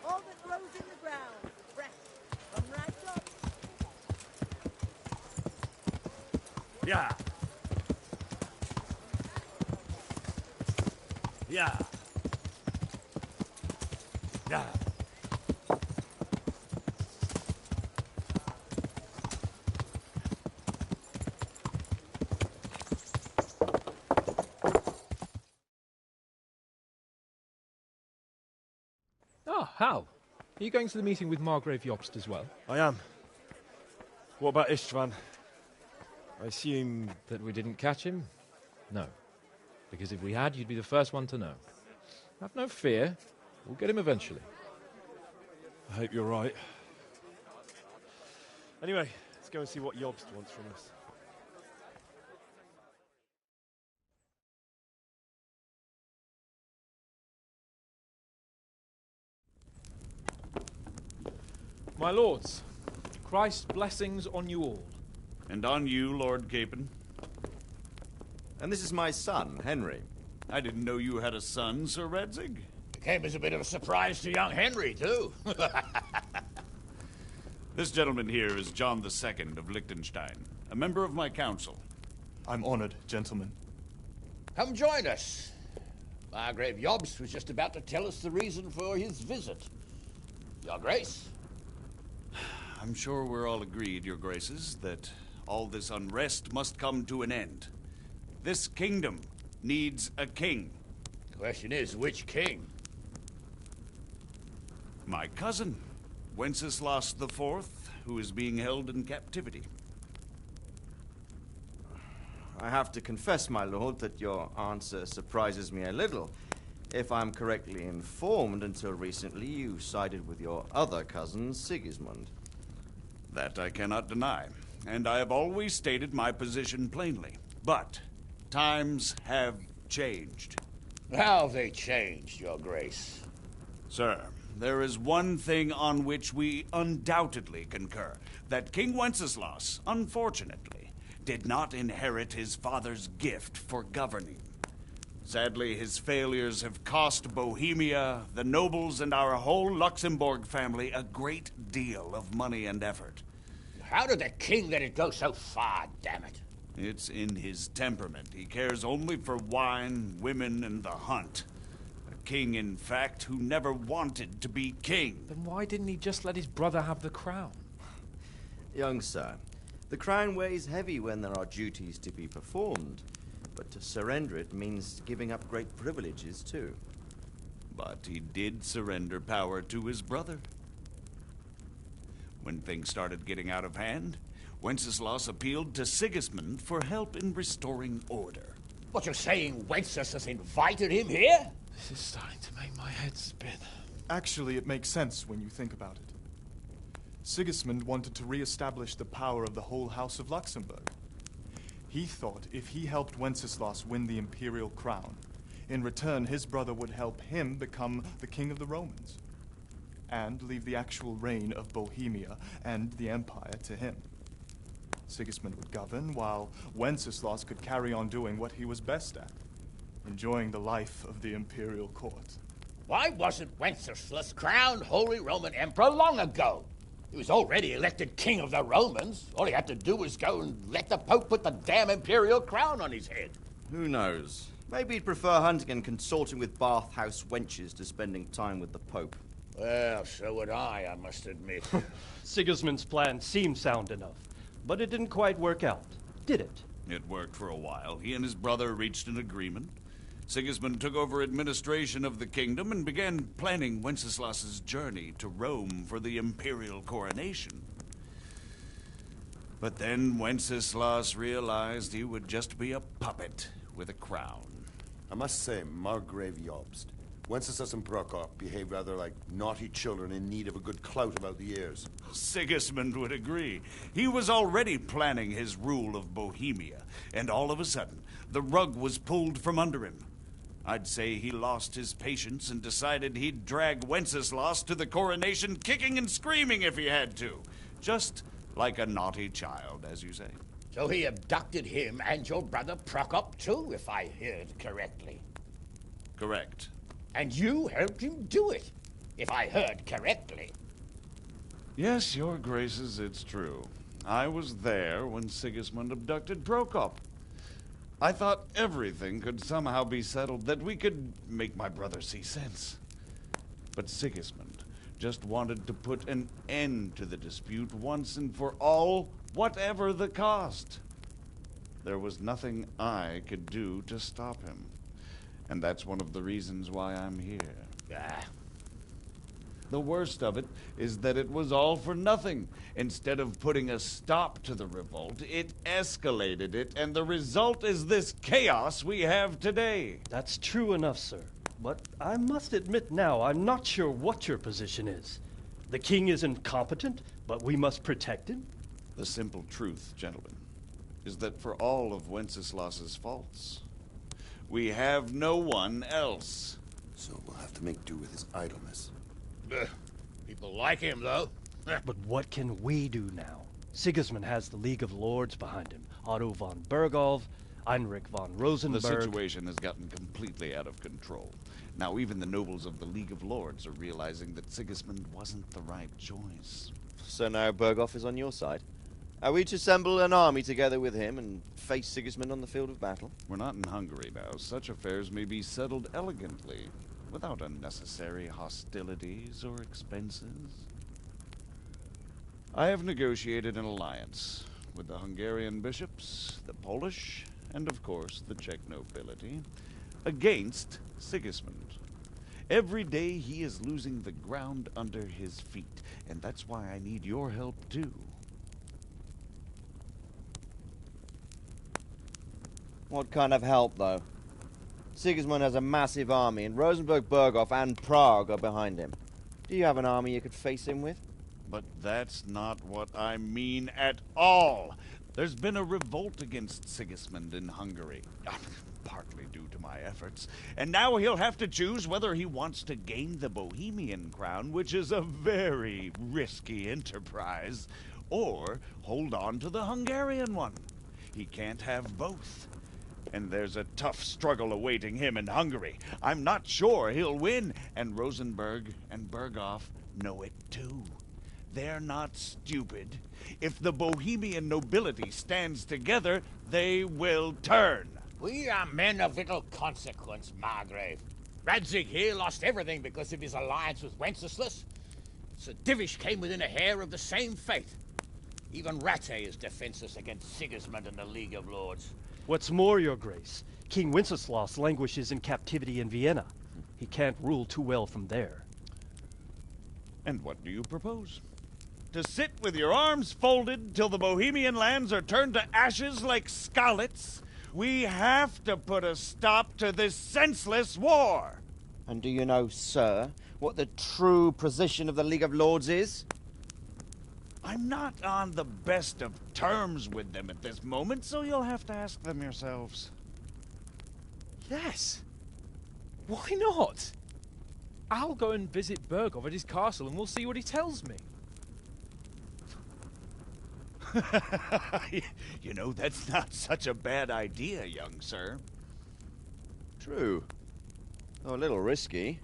All that grows in the ground, fresh, from right up. Yeah. Yeah. Yeah. Ah, Hal. Are you going to the meeting with Margrave Jobst as well? I am. What about Istvan? I assume... That we didn't catch him? No. Because if we had, you'd be the first one to know. Have no fear. We'll get him eventually. I hope you're right. Anyway, let's go and see what Jobst wants from us. My lords, Christ's blessings on you all. And on you, Lord Capon. And this is my son, Henry. I didn't know you had a son, Sir Redzig. It came as a bit of a surprise to young Henry, too. This gentleman here is John II of Liechtenstein, a member of my council. I'm honored, gentlemen. Come join us. Margrave Jobst was just about to tell us the reason for his visit. Your Grace. I'm sure we're all agreed, Your Graces, that all this unrest must come to an end. This kingdom needs a king. The question is, which king? My cousin, Wenceslas IV, who is being held in captivity. I have to confess, my lord, that your answer surprises me a little. If I'm correctly informed, until recently you sided with your other cousin, Sigismund. That I cannot deny, and I have always stated my position plainly. But times have changed. How have they changed, Your Grace? Sir, there is one thing on which we undoubtedly concur, that King Wenceslas, unfortunately, did not inherit his father's gift for governing. Sadly, his failures have cost Bohemia, the nobles, and our whole Luxembourg family a great deal of money and effort. How did the king let it go so far, damn it? It's in his temperament. He cares only for wine, women, and the hunt. A king, in fact, who never wanted to be king. Then why didn't he just let his brother have the crown? Young sir, the crown weighs heavy when there are duties to be performed, but to surrender it means giving up great privileges too. But he did surrender power to his brother. When things started getting out of hand, Wenceslas appealed to Sigismund for help in restoring order. What, you're saying Wenceslas invited him here? This is starting to make my head spin. Actually, it makes sense when you think about it. Sigismund wanted to re-establish the power of the whole House of Luxembourg. He thought if he helped Wenceslas win the imperial crown, in return his brother would help him become the king of the Romans, and leave the actual reign of Bohemia and the empire to him. Sigismund would govern, while Wenceslas could carry on doing what he was best at, enjoying the life of the imperial court. Why wasn't Wenceslas crowned Holy Roman Emperor long ago? He was already elected king of the Romans. All he had to do was go and let the Pope put the damn imperial crown on his head. Who knows? Maybe he'd prefer hunting and consorting with bathhouse wenches to spending time with the Pope. Well, so would I must admit. Sigismund's plan seemed sound enough, but it didn't quite work out, did it? It worked for a while. He and his brother reached an agreement. Sigismund took over administration of the kingdom and began planning Wenceslas's journey to Rome for the imperial coronation. But then Wenceslas realized he would just be a puppet with a crown. I must say, Margrave Jobst, Wenceslas and Prokop behave rather like naughty children in need of a good clout about the ears. Sigismund would agree. He was already planning his rule of Bohemia, and all of a sudden, the rug was pulled from under him. I'd say he lost his patience and decided he'd drag Wenceslas to the coronation kicking and screaming if he had to. Just like a naughty child, as you say. So he abducted him and your brother Prokop too, if I heard correctly. Correct. And you helped him do it, if I heard correctly. Yes, your graces, it's true. I was there when Sigismund abducted Prokop. I thought everything could somehow be settled, that we could make my brother see sense. But Sigismund just wanted to put an end to the dispute once and for all, whatever the cost. There was nothing I could do to stop him. And that's one of the reasons why I'm here. The worst of it is that it was all for nothing. Instead of putting a stop to the revolt, it escalated it, and the result is this chaos we have today. That's true enough, sir. But I must admit now, I'm not sure what your position is. The king is incompetent, but we must protect him? The simple truth, gentlemen, is that for all of Wenceslas's faults, we have no one else. So we'll have to make do with his idleness. People like him, though. But what can we do now? Sigismund has the League of Lords behind him. Otto von Bergolf, Heinrich von Rosenberg. The situation has gotten completely out of control. Now even the nobles of the League of Lords are realizing that Sigismund wasn't the right choice. So now Bergolf is on your side? Are we to assemble an army together with him and face Sigismund on the field of battle? We're not in Hungary now. Such affairs may be settled elegantly, without unnecessary hostilities or expenses. I have negotiated an alliance with the Hungarian bishops, the Polish, and of course the Czech nobility, against Sigismund. Every day he is losing the ground under his feet, and that's why I need your help too. What kind of help, though? Sigismund has a massive army, and Rosenberg, Berghoff, and Prague are behind him. Do you have an army you could face him with? But that's not what I mean at all. There's been a revolt against Sigismund in Hungary, partly due to my efforts, and now he'll have to choose whether he wants to gain the Bohemian crown, which is a very risky enterprise, or hold on to the Hungarian one. He can't have both. And there's a tough struggle awaiting him in Hungary. I'm not sure he'll win, and Rosenberg and Berghoff know it too. They're not stupid. If the Bohemian nobility stands together, they will turn. We are men of little consequence, Margrave. Radzig here lost everything because of his alliance with Wenceslas. Sir Divish came within a hair of the same fate. Even Rattay is defenseless against Sigismund and the League of Lords. What's more, Your Grace, King Wenceslas languishes in captivity in Vienna. He can't rule too well from there. And what do you propose? To sit with your arms folded till the Bohemian lands are turned to ashes like Skalitz? We have to put a stop to this senseless war. And do you know, sir, what the true position of the League of Lords is? I'm not on the best of terms with them at this moment, so you'll have to ask them yourselves. Yes. Why not? I'll go and visit Berghoff at his castle and we'll see what he tells me. You know, that's not such a bad idea, young sir. True. Though a little risky.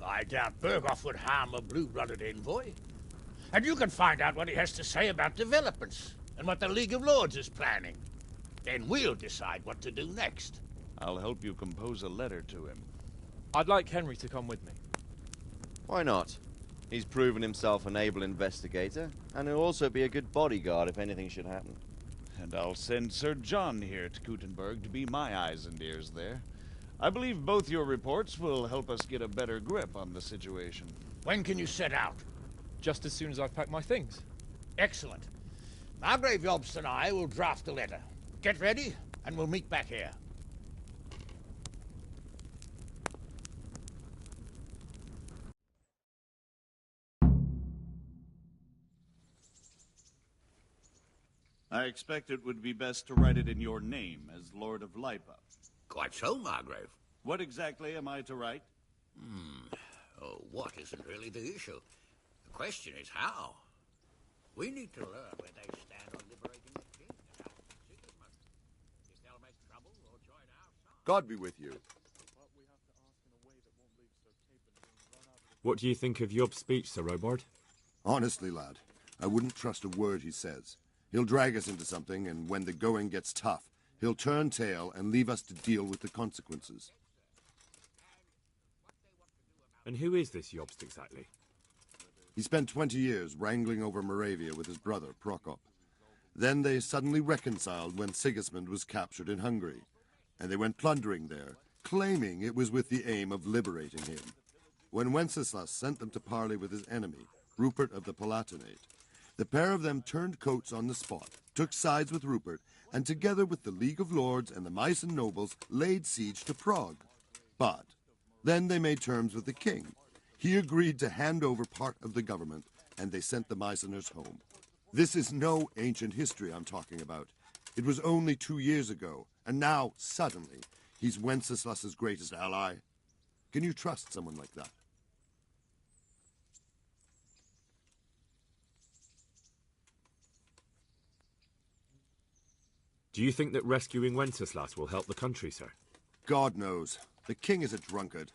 I doubt Berghoff would harm a blue-blooded envoy. And you can find out what he has to say about developments and what the League of Lords is planning. Then we'll decide what to do next. I'll help you compose a letter to him. I'd like Henry to come with me. Why not? He's proven himself an able investigator, and he'll also be a good bodyguard if anything should happen. And I'll send Sir John here to Kuttenberg to be my eyes and ears there. I believe both your reports will help us get a better grip on the situation. When can you set out? Just as soon as I've packed my things. Excellent. Margrave Jobst and I will draft a letter. Get ready, and we'll meet back here. I expect it would be best to write it in your name as Lord of Lipa. Quite so, Margrave. What exactly am I to write? Oh, what isn't really the issue. The question is how. We need to learn where they stand on liberating the king and how Sigismund. If they'll make trouble or join our side. God be with you. What do you think of Job's speech, Sir Robard? Honestly, lad, I wouldn't trust a word he says. He'll drag us into something, and when the going gets tough, he'll turn tail and leave us to deal with the consequences. And who is this Jobst exactly? He spent 20 years wrangling over Moravia with his brother, Prokop. Then they suddenly reconciled when Sigismund was captured in Hungary, and they went plundering there, claiming it was with the aim of liberating him. When Wenceslas sent them to parley with his enemy, Rupert of the Palatinate, the pair of them turned coats on the spot, took sides with Rupert, and together with the League of Lords and the Meissen nobles laid siege to Prague. But then they made terms with the king. He agreed to hand over part of the government, and they sent the Meisseners home. This is no ancient history I'm talking about. It was only 2 years ago, and now, suddenly, he's Wenceslas's greatest ally. Can you trust someone like that? Do you think that rescuing Wenceslas will help the country, sir? God knows. The king is a drunkard.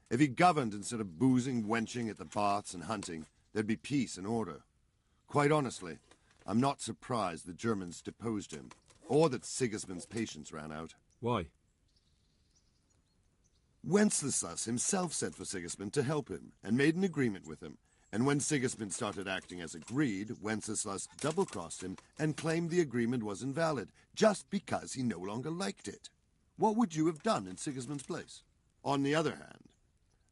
If he governed instead of boozing, wenching at the baths and hunting, there'd be peace and order. Quite honestly, I'm not surprised the Germans deposed him, or that Sigismund's patience ran out. Why? Wenceslas himself sent for Sigismund to help him, and made an agreement with him. And when Sigismund started acting as agreed, Wenceslas double-crossed him and claimed the agreement was invalid, just because he no longer liked it. What would you have done in Sigismund's place? On the other hand,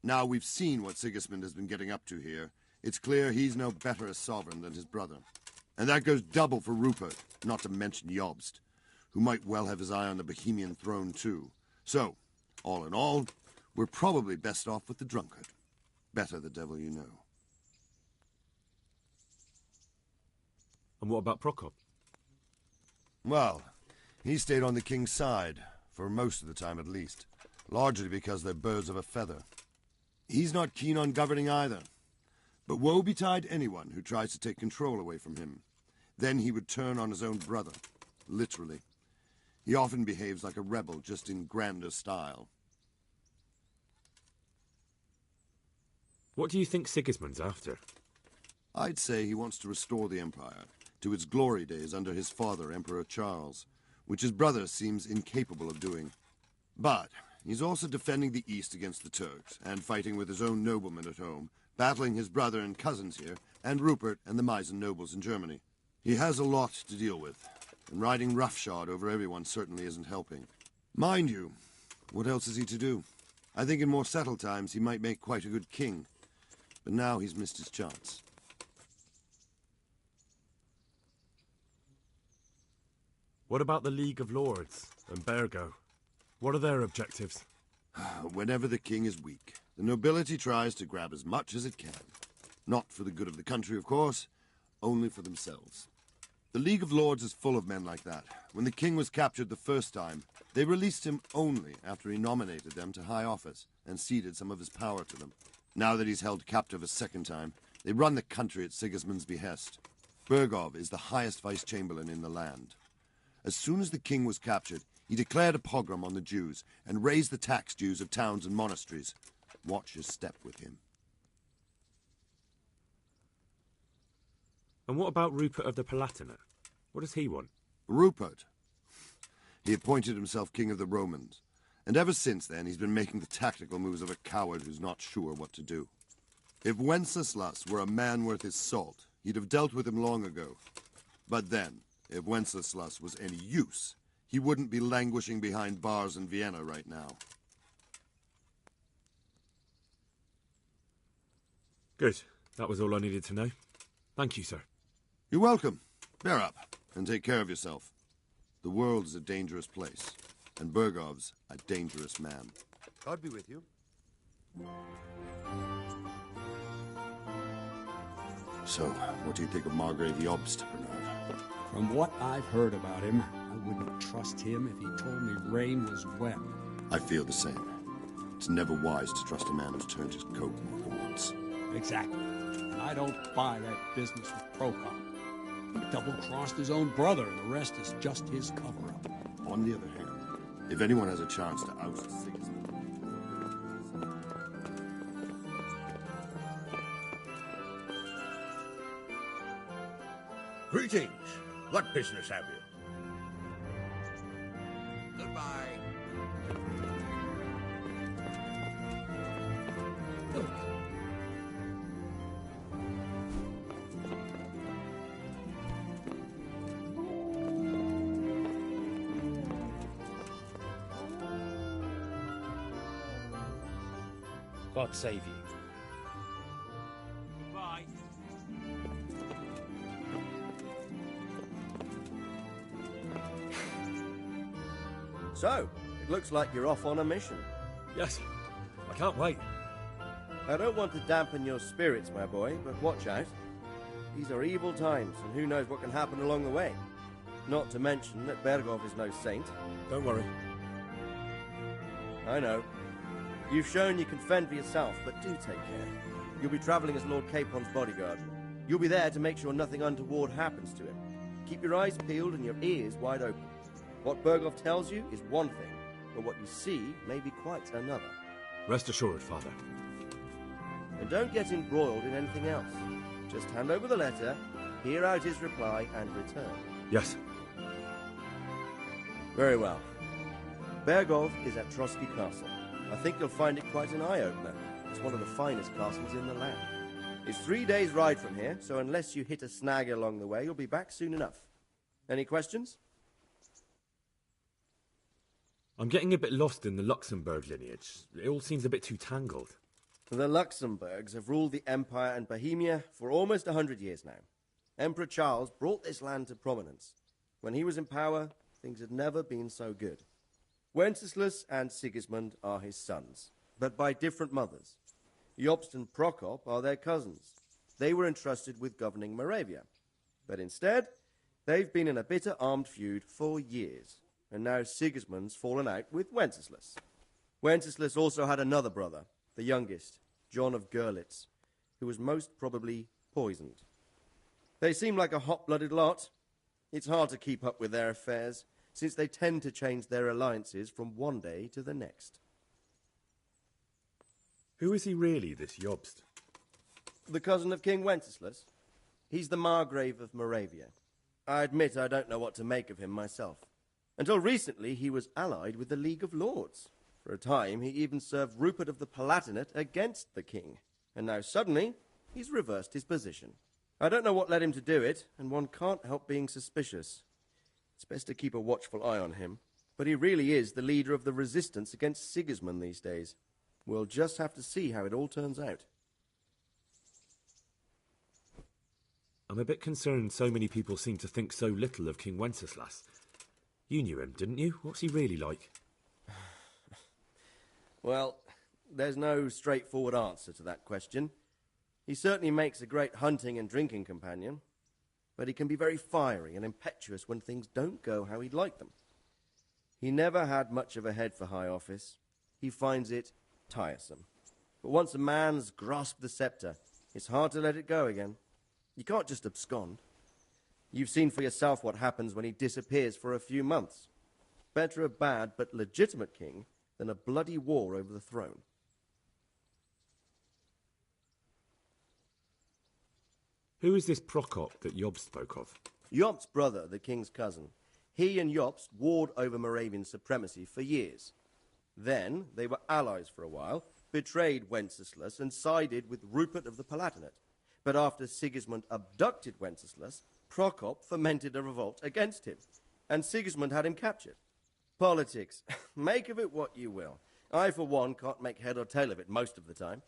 now we've seen what Sigismund has been getting up to here, it's clear he's no better a sovereign than his brother. And that goes double for Rupert, not to mention Jobst, who might well have his eye on the Bohemian throne too. So, all in all, we're probably best off with the drunkard. Better the devil you know. And what about Prokop? Well, he stayed on the king's side, for most of the time at least, largely because they're birds of a feather. He's not keen on governing either, but woe betide anyone who tries to take control away from him. Then he would turn on his own brother, literally. He often behaves like a rebel, just in grander style. What do you think Sigismund's after? I'd say he wants to restore the Empire to its glory days under his father, Emperor Charles, which his brother seems incapable of doing. But he's also defending the East against the Turks, and fighting with his own noblemen at home, battling his brother and cousins here, and Rupert and the Meissen nobles in Germany. He has a lot to deal with, and riding roughshod over everyone certainly isn't helping. Mind you, what else is he to do? I think in more settled times he might make quite a good king, but now he's missed his chance. What about the League of Lords and Bergo? What are their objectives? Whenever the king is weak, the nobility tries to grab as much as it can. Not for the good of the country, of course, only for themselves. The League of Lords is full of men like that. When the king was captured the first time, they released him only after he nominated them to high office and ceded some of his power to them. Now that he's held captive a second time, they run the country at Sigismund's behest. Bergov is the highest vice-chamberlain in the land. As soon as the king was captured, he declared a pogrom on the Jews and raised the tax dues of towns and monasteries. Watch your step with him. And what about Rupert of the Palatinate? What does he want? Rupert? He appointed himself king of the Romans, and ever since then he's been making the tactical moves of a coward who's not sure what to do. If Wenceslas were a man worth his salt, he'd have dealt with him long ago. But then, if Wenceslas was any use, he wouldn't be languishing behind bars in Vienna right now. Good. That was all I needed to know. Thank you, sir. You're welcome. Bear up, and take care of yourself. The world is a dangerous place, and Bergov's a dangerous man. God be with you. So, what do you think of Margrave Jobst, Bernard? From what I've heard about him, I wouldn't trust him if he told me rain was wet. I feel the same. It's never wise to trust a man who's turned his coat more than once. Exactly. And I don't buy that business with Prokop. He double-crossed his own brother, and the rest is just his cover-up. On the other hand, if anyone has a chance to oust Sigismund... Greetings. What business have you? Goodbye. God save you. Bye. So, it looks like you're off on a mission. Yes, I can't wait. I don't want to dampen your spirits, my boy, but watch out. These are evil times, and who knows what can happen along the way. Not to mention that Bergov is no saint. Don't worry. I know. You've shown you can fend for yourself, but do take care. You'll be traveling as Lord Capon's bodyguard. You'll be there to make sure nothing untoward happens to him. Keep your eyes peeled and your ears wide open. What Bergov tells you is one thing, but what you see may be quite another. Rest assured, Father. And don't get embroiled in anything else. Just hand over the letter, hear out his reply, and return. Yes. Very well. Bergov is at Trotsky Castle. I think you'll find it quite an eye-opener. It's one of the finest castles in the land. It's 3 days' ride from here, so unless you hit a snag along the way, you'll be back soon enough. Any questions? I'm getting a bit lost in the Luxembourg lineage. It all seems a bit too tangled. The Luxembourgs have ruled the Empire and Bohemia for almost 100 years now. Emperor Charles brought this land to prominence. When he was in power, things had never been so good. Wenceslas and Sigismund are his sons, but by different mothers. Jobst and Prokop are their cousins. They were entrusted with governing Moravia. But instead, they've been in a bitter armed feud for years, and now Sigismund's fallen out with Wenceslas. Wenceslas also had another brother, the youngest, John of Görlitz, who was most probably poisoned. They seem like a hot-blooded lot. It's hard to keep up with their affairs, since they tend to change their alliances from one day to the next. Who is he really, this Jobst? The cousin of King Wenceslas. He's the Margrave of Moravia. I admit I don't know what to make of him myself. Until recently, he was allied with the League of Lords. For a time, he even served Rupert of the Palatinate against the king. And now suddenly, he's reversed his position. I don't know what led him to do it, and one can't help being suspicious. It's best to keep a watchful eye on him. But he really is the leader of the resistance against Sigismund these days. We'll just have to see how it all turns out. I'm a bit concerned so many people seem to think so little of King Wenceslas. You knew him, didn't you? What's he really like? Well, there's no straightforward answer to that question. He certainly makes a great hunting and drinking companion, but he can be very fiery and impetuous when things don't go how he'd like them. He never had much of a head for high office. He finds it tiresome. But once a man's grasped the scepter, it's hard to let it go again. You can't just abscond. You've seen for yourself what happens when he disappears for a few months. Better a bad but legitimate king than a bloody war over the throne. Who is this Prokop that Jobst spoke of? Jobst's brother, the king's cousin. He and Jobst warred over Moravian supremacy for years. Then they were allies for a while, betrayed Wenceslas and sided with Rupert of the Palatinate. But after Sigismund abducted Wenceslas, Prokop fomented a revolt against him, and Sigismund had him captured. Politics. Make of it what you will. I, for one, can't make head or tail of it most of the time.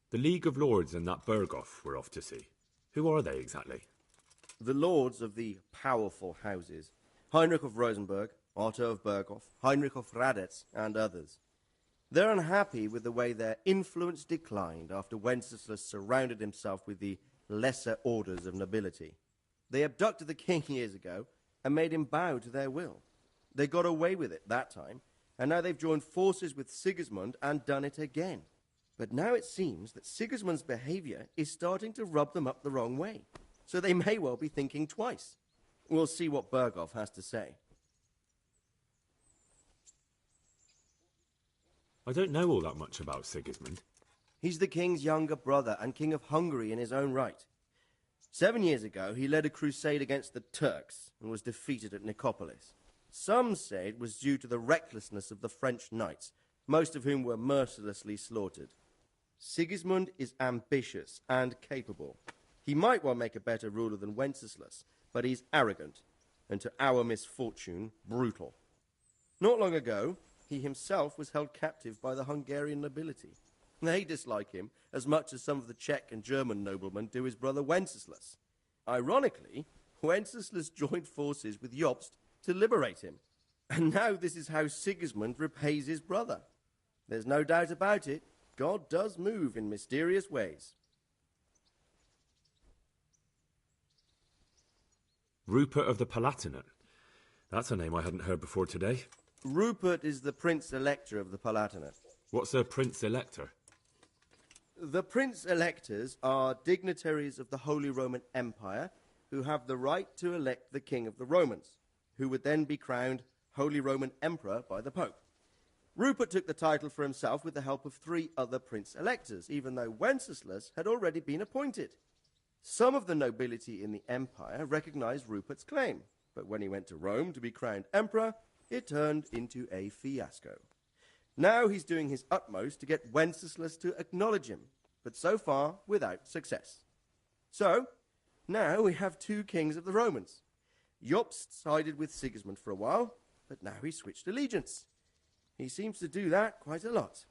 The League of Lords and that Berghoff we're off to see. Who are they exactly? The lords of the powerful houses. Heinrich of Rosenberg, Otto of Berghoff, Heinrich of Radetz, and others. They're unhappy with the way their influence declined after Wenceslas surrounded himself with the lesser orders of nobility. They abducted the king years ago and made him bow to their will. They got away with it that time, and now they've joined forces with Sigismund and done it again. But now it seems that Sigismund's behavior is starting to rub them up the wrong way, so they may well be thinking twice. We'll see what Berghoff has to say. I don't know all that much about Sigismund. He's the king's younger brother and king of Hungary in his own right. 7 years ago, he led a crusade against the Turks and was defeated at Nicopolis. Some say it was due to the recklessness of the French knights, most of whom were mercilessly slaughtered. Sigismund is ambitious and capable. He might well make a better ruler than Wenceslas, but he's arrogant, and to our misfortune, brutal. Not long ago, he himself was held captive by the Hungarian nobility. They dislike him as much as some of the Czech and German noblemen do his brother Wenceslas. Ironically, Wenceslas joined forces with Jobst to liberate him. And now this is how Sigismund repays his brother. There's no doubt about it, God does move in mysterious ways. Rupert of the Palatinate. That's a name I hadn't heard before today. Rupert is the Prince-Elector of the Palatinate. What's a Prince-Elector? The Prince-Electors are dignitaries of the Holy Roman Empire who have the right to elect the King of the Romans, who would then be crowned Holy Roman Emperor by the Pope. Rupert took the title for himself with the help of 3 other Prince-Electors, even though Wenceslas had already been appointed. Some of the nobility in the empire recognized Rupert's claim, but when he went to Rome to be crowned emperor, it turned into a fiasco. Now he's doing his utmost to get Wenceslas to acknowledge him, but so far without success. So, now we have 2 kings of the Romans. Jobst sided with Sigismund for a while, but now he's switched allegiance. He seems to do that quite a lot.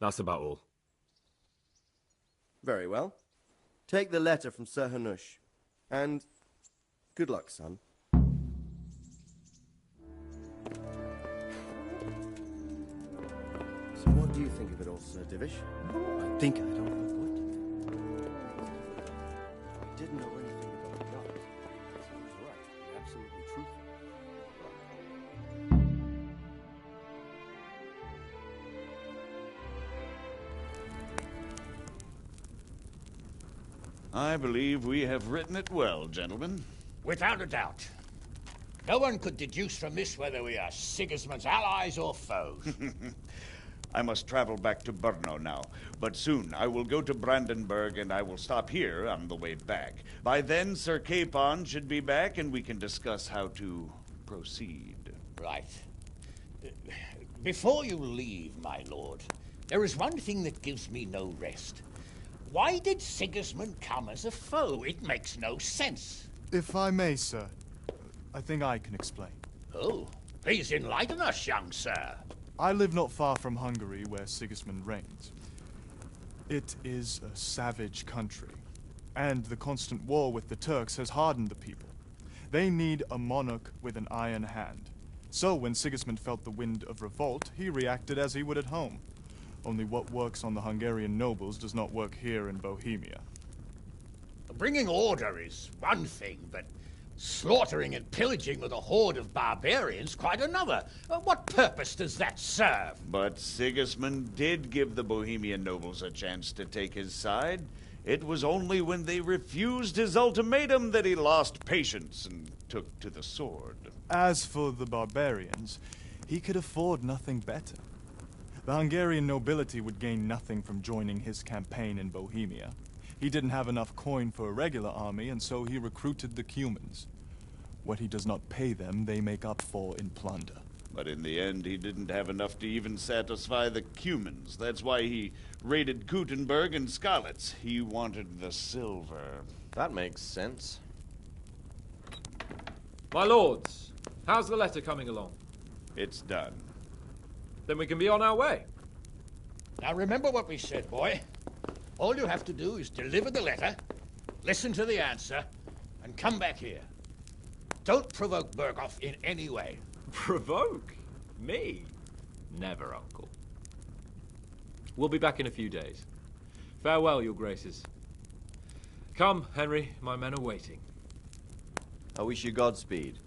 That's about all. Very well. Take the letter from Sir Hanush. And good luck, son. So what do you think of it all, Sir Divish? I think I don't know what. He didn't know anything about the gods. He was right. Absolutely truthful. I believe we have written it well, gentlemen. Without a doubt. No one could deduce from this whether we are Sigismund's allies or foes. I must travel back to Brno now, but soon I will go to Brandenburg and I will stop here on the way back. By then, Sir Capon should be back and we can discuss how to proceed. Right. Before you leave, my lord, there is one thing that gives me no rest. Why did Sigismund come as a foe? It makes no sense. If I may, sir, I think I can explain. Oh, please enlighten us, young sir. I live not far from Hungary, where Sigismund reigns. It is a savage country, and the constant war with the Turks has hardened the people. They need a monarch with an iron hand. So when Sigismund felt the wind of revolt, he reacted as he would at home. Only what works on the Hungarian nobles does not work here in Bohemia. Bringing order is one thing, but slaughtering and pillaging with a horde of barbarians quite another. What purpose does that serve? But Sigismund did give the Bohemian nobles a chance to take his side. It was only when they refused his ultimatum that he lost patience and took to the sword. As for the barbarians, he could afford nothing better. The Hungarian nobility would gain nothing from joining his campaign in Bohemia. He didn't have enough coin for a regular army, and so he recruited the Cumans. What he does not pay them, they make up for in plunder. But in the end, he didn't have enough to even satisfy the Cumans. That's why he raided Gutenberg and Skalitz. He wanted the silver. That makes sense. My lords, how's the letter coming along? It's done. Then we can be on our way. Now remember what we said, boy. All you have to do is deliver the letter, listen to the answer, and come back here. Don't provoke Berghoff in any way. Provoke? Me? Never, Uncle. We'll be back in a few days. Farewell, your graces. Come, Henry, my men are waiting. I wish you Godspeed.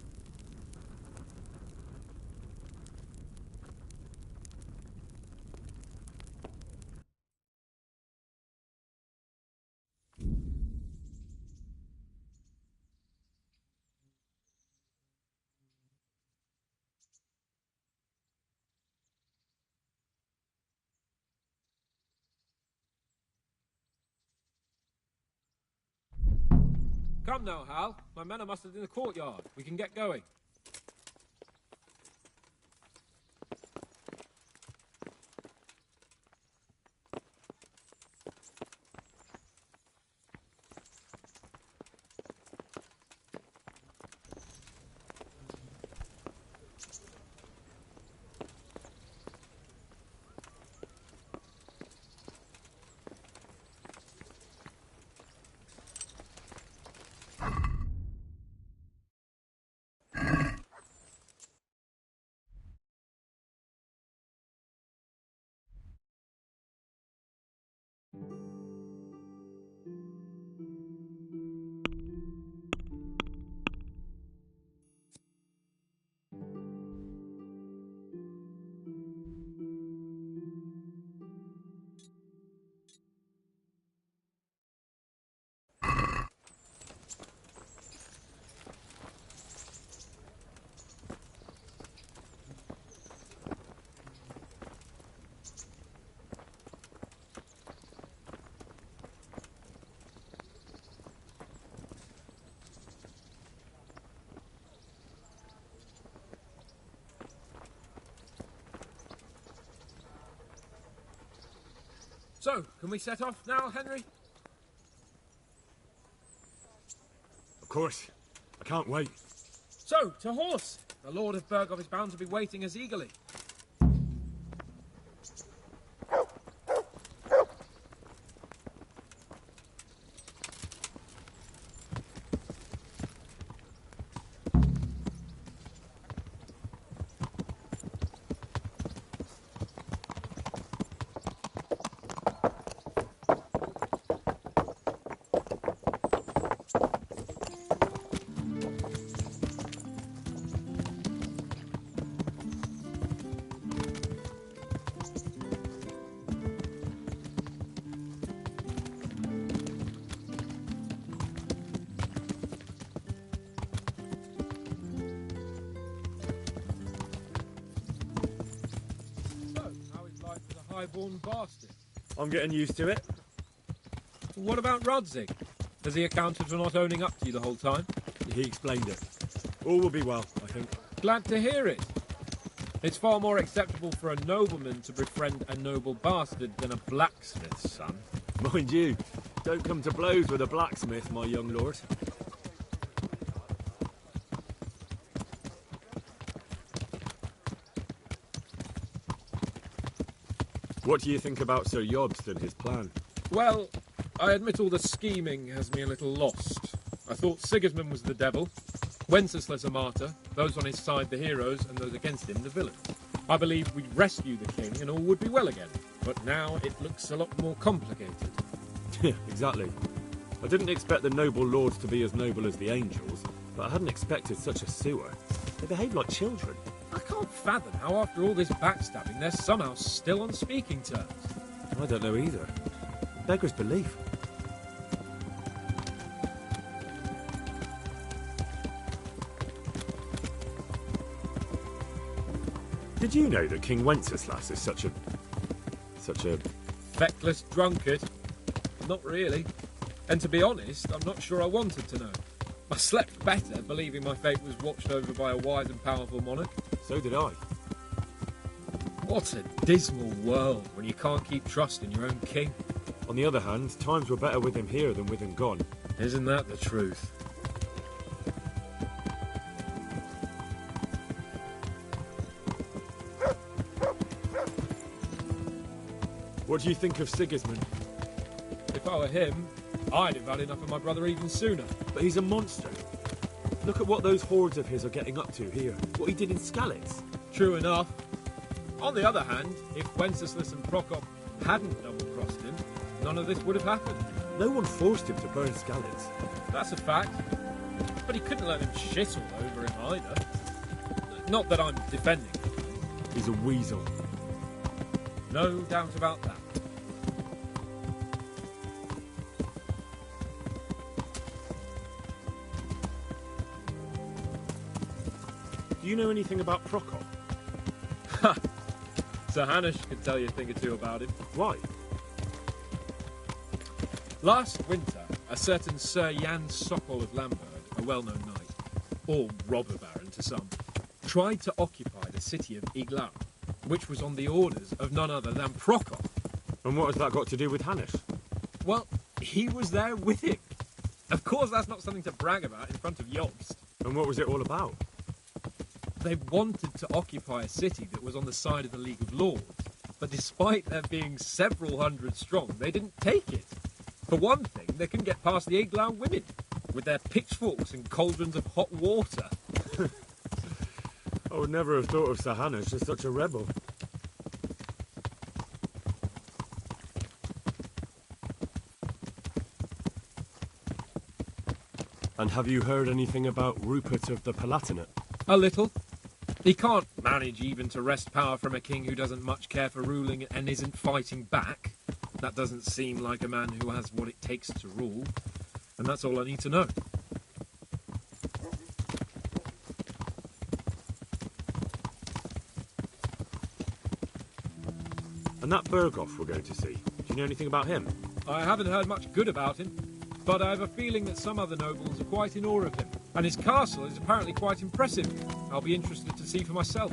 Come now, Hal. My men are mustered in the courtyard. We can get going. So, can we set off now, Henry? Of course. I can't wait. So, to horse! The Lord of Berghoff is bound to be waiting us eagerly. firstborn bastard. I'm getting used to it. What about Rodzig? Has he accounted for not owning up to you the whole time? He explained it. All will be well, I think. Glad to hear it. It's far more acceptable for a nobleman to befriend a noble bastard than a blacksmith's son. Mind you, don't come to blows with a blacksmith, my young lord. What do you think about Sir Jobst and his plan? Well, I admit all the scheming has me a little lost. I thought Sigismund was the devil, Wenceslas a martyr, those on his side the heroes, and those against him the villains. I believed we'd rescue the king and all would be well again, but now it looks a lot more complicated. Yeah, exactly. I didn't expect the noble lords to be as noble as the angels, but I hadn't expected such a sewer. They behave like children. I can't fathom how after all this backstabbing they're somehow still on speaking terms. I don't know either. Beggar's belief. Did you know that King Wenceslas is such a feckless drunkard? Not really. And to be honest, I'm not sure I wanted to know. I slept better believing my fate was watched over by a wise and powerful monarch. So did I. What a dismal world when you can't keep trust in your own king. On the other hand, times were better with him here than with him gone. Isn't that the truth? What do you think of Sigismund? If I were him, I'd have had enough of my brother even sooner. But he's a monster. Look at what those hordes of his are getting up to here. What he did in Skalitz. True enough. On the other hand, if Wenceslas and Prokop hadn't double-crossed him, none of this would have happened. No one forced him to burn Skalitz. That's a fact. But he couldn't let them shit all over him either. Not that I'm defending him. He's a weasel. No doubt about that. Do you know anything about Prokop? Ha! Sir Hanush could tell you a thing or two about him. Why? Last winter, a certain Sir Jan Sokol of Lamberg, a well-known knight, or robber baron to some, tried to occupy the city of Iglau, which was on the orders of none other than Prokop. And what has that got to do with Hanush? Well, he was there with him. Of course that's not something to brag about in front of Jobst. And what was it all about? They wanted to occupy a city that was on the side of the League of Lords, but despite there being several hundred strong, they didn't take it. For one thing, they couldn't get past the Iglau women, with their pitchforks and cauldrons of hot water. I would never have thought of Sir Hanush as such a rebel. And have you heard anything about Rupert of the Palatinate? A little. He can't manage even to wrest power from a king who doesn't much care for ruling and isn't fighting back. That doesn't seem like a man who has what it takes to rule. And that's all I need to know. And that Berghoff we're going to see, do you know anything about him? I haven't heard much good about him, but I have a feeling that some other nobles are quite in awe of him. And his castle is apparently quite impressive. I'll be interested to see for myself.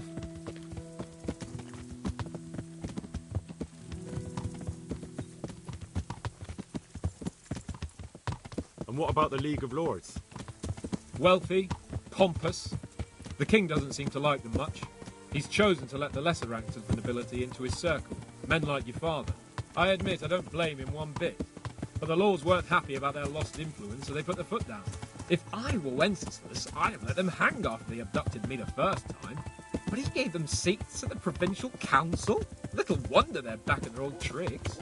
And what about the League of Lords? Wealthy, pompous. The king doesn't seem to like them much. He's chosen to let the lesser ranks of the nobility into his circle, men like your father. I admit I don't blame him one bit. But the lords weren't happy about their lost influence, so they put their foot down. If I were Wenceslas, I'd have let them hang after they abducted me the first time. But he gave them seats at the provincial council? Little wonder they're back in their old tricks.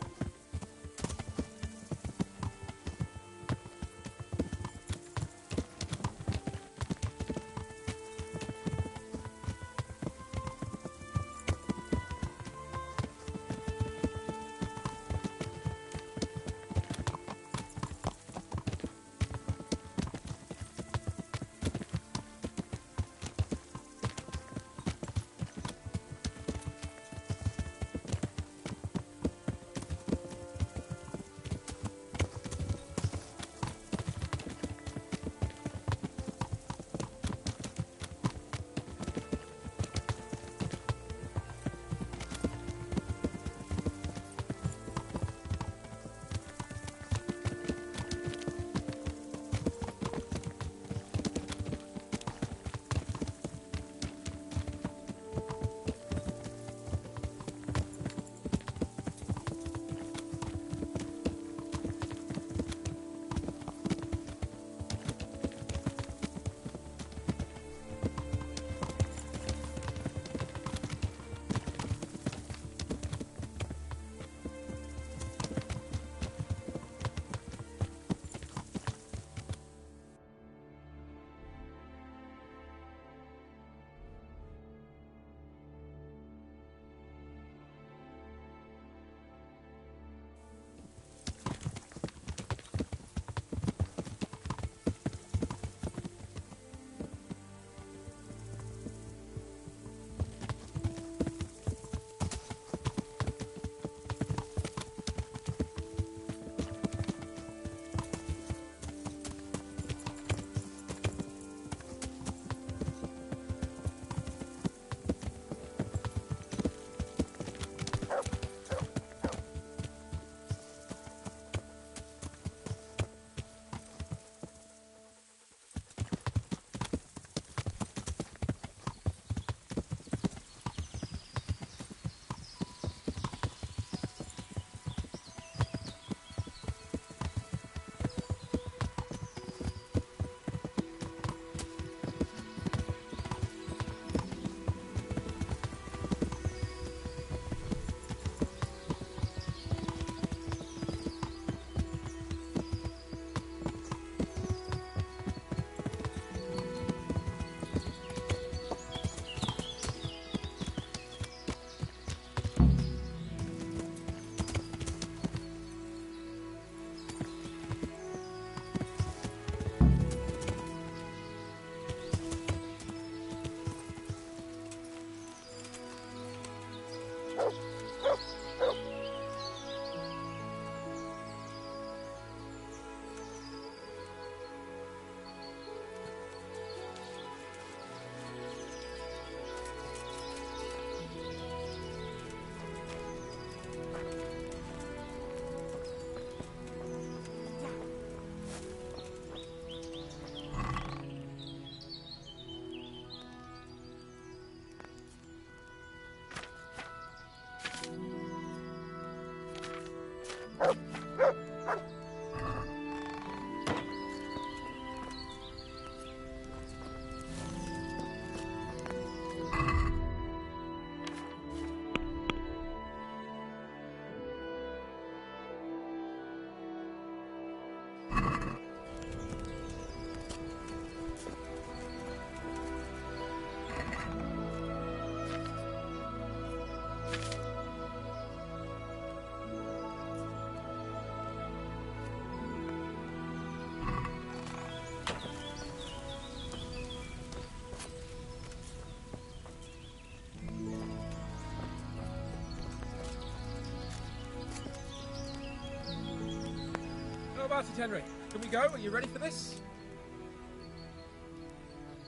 How about it, Henry? Can we go? Are you ready for this?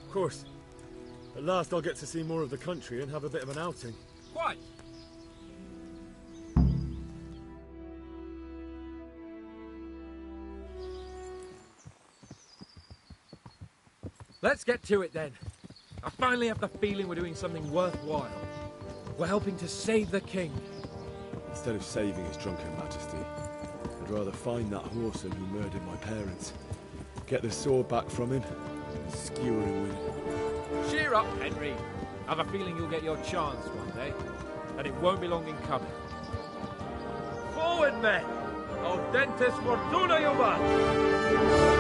Of course. At last I'll get to see more of the country and have a bit of an outing. Quite. Let's get to it then. I finally have the feeling we're doing something worthwhile. We're helping to save the king. Instead of saving his drunken majesty, I'd rather find that whoreson who murdered my parents, get the sword back from him, and skewer him with it. Cheer up, Henry. I've a feeling you'll get your chance one day, and it won't be long in coming. Forward, men! Audentes fortuna juvat!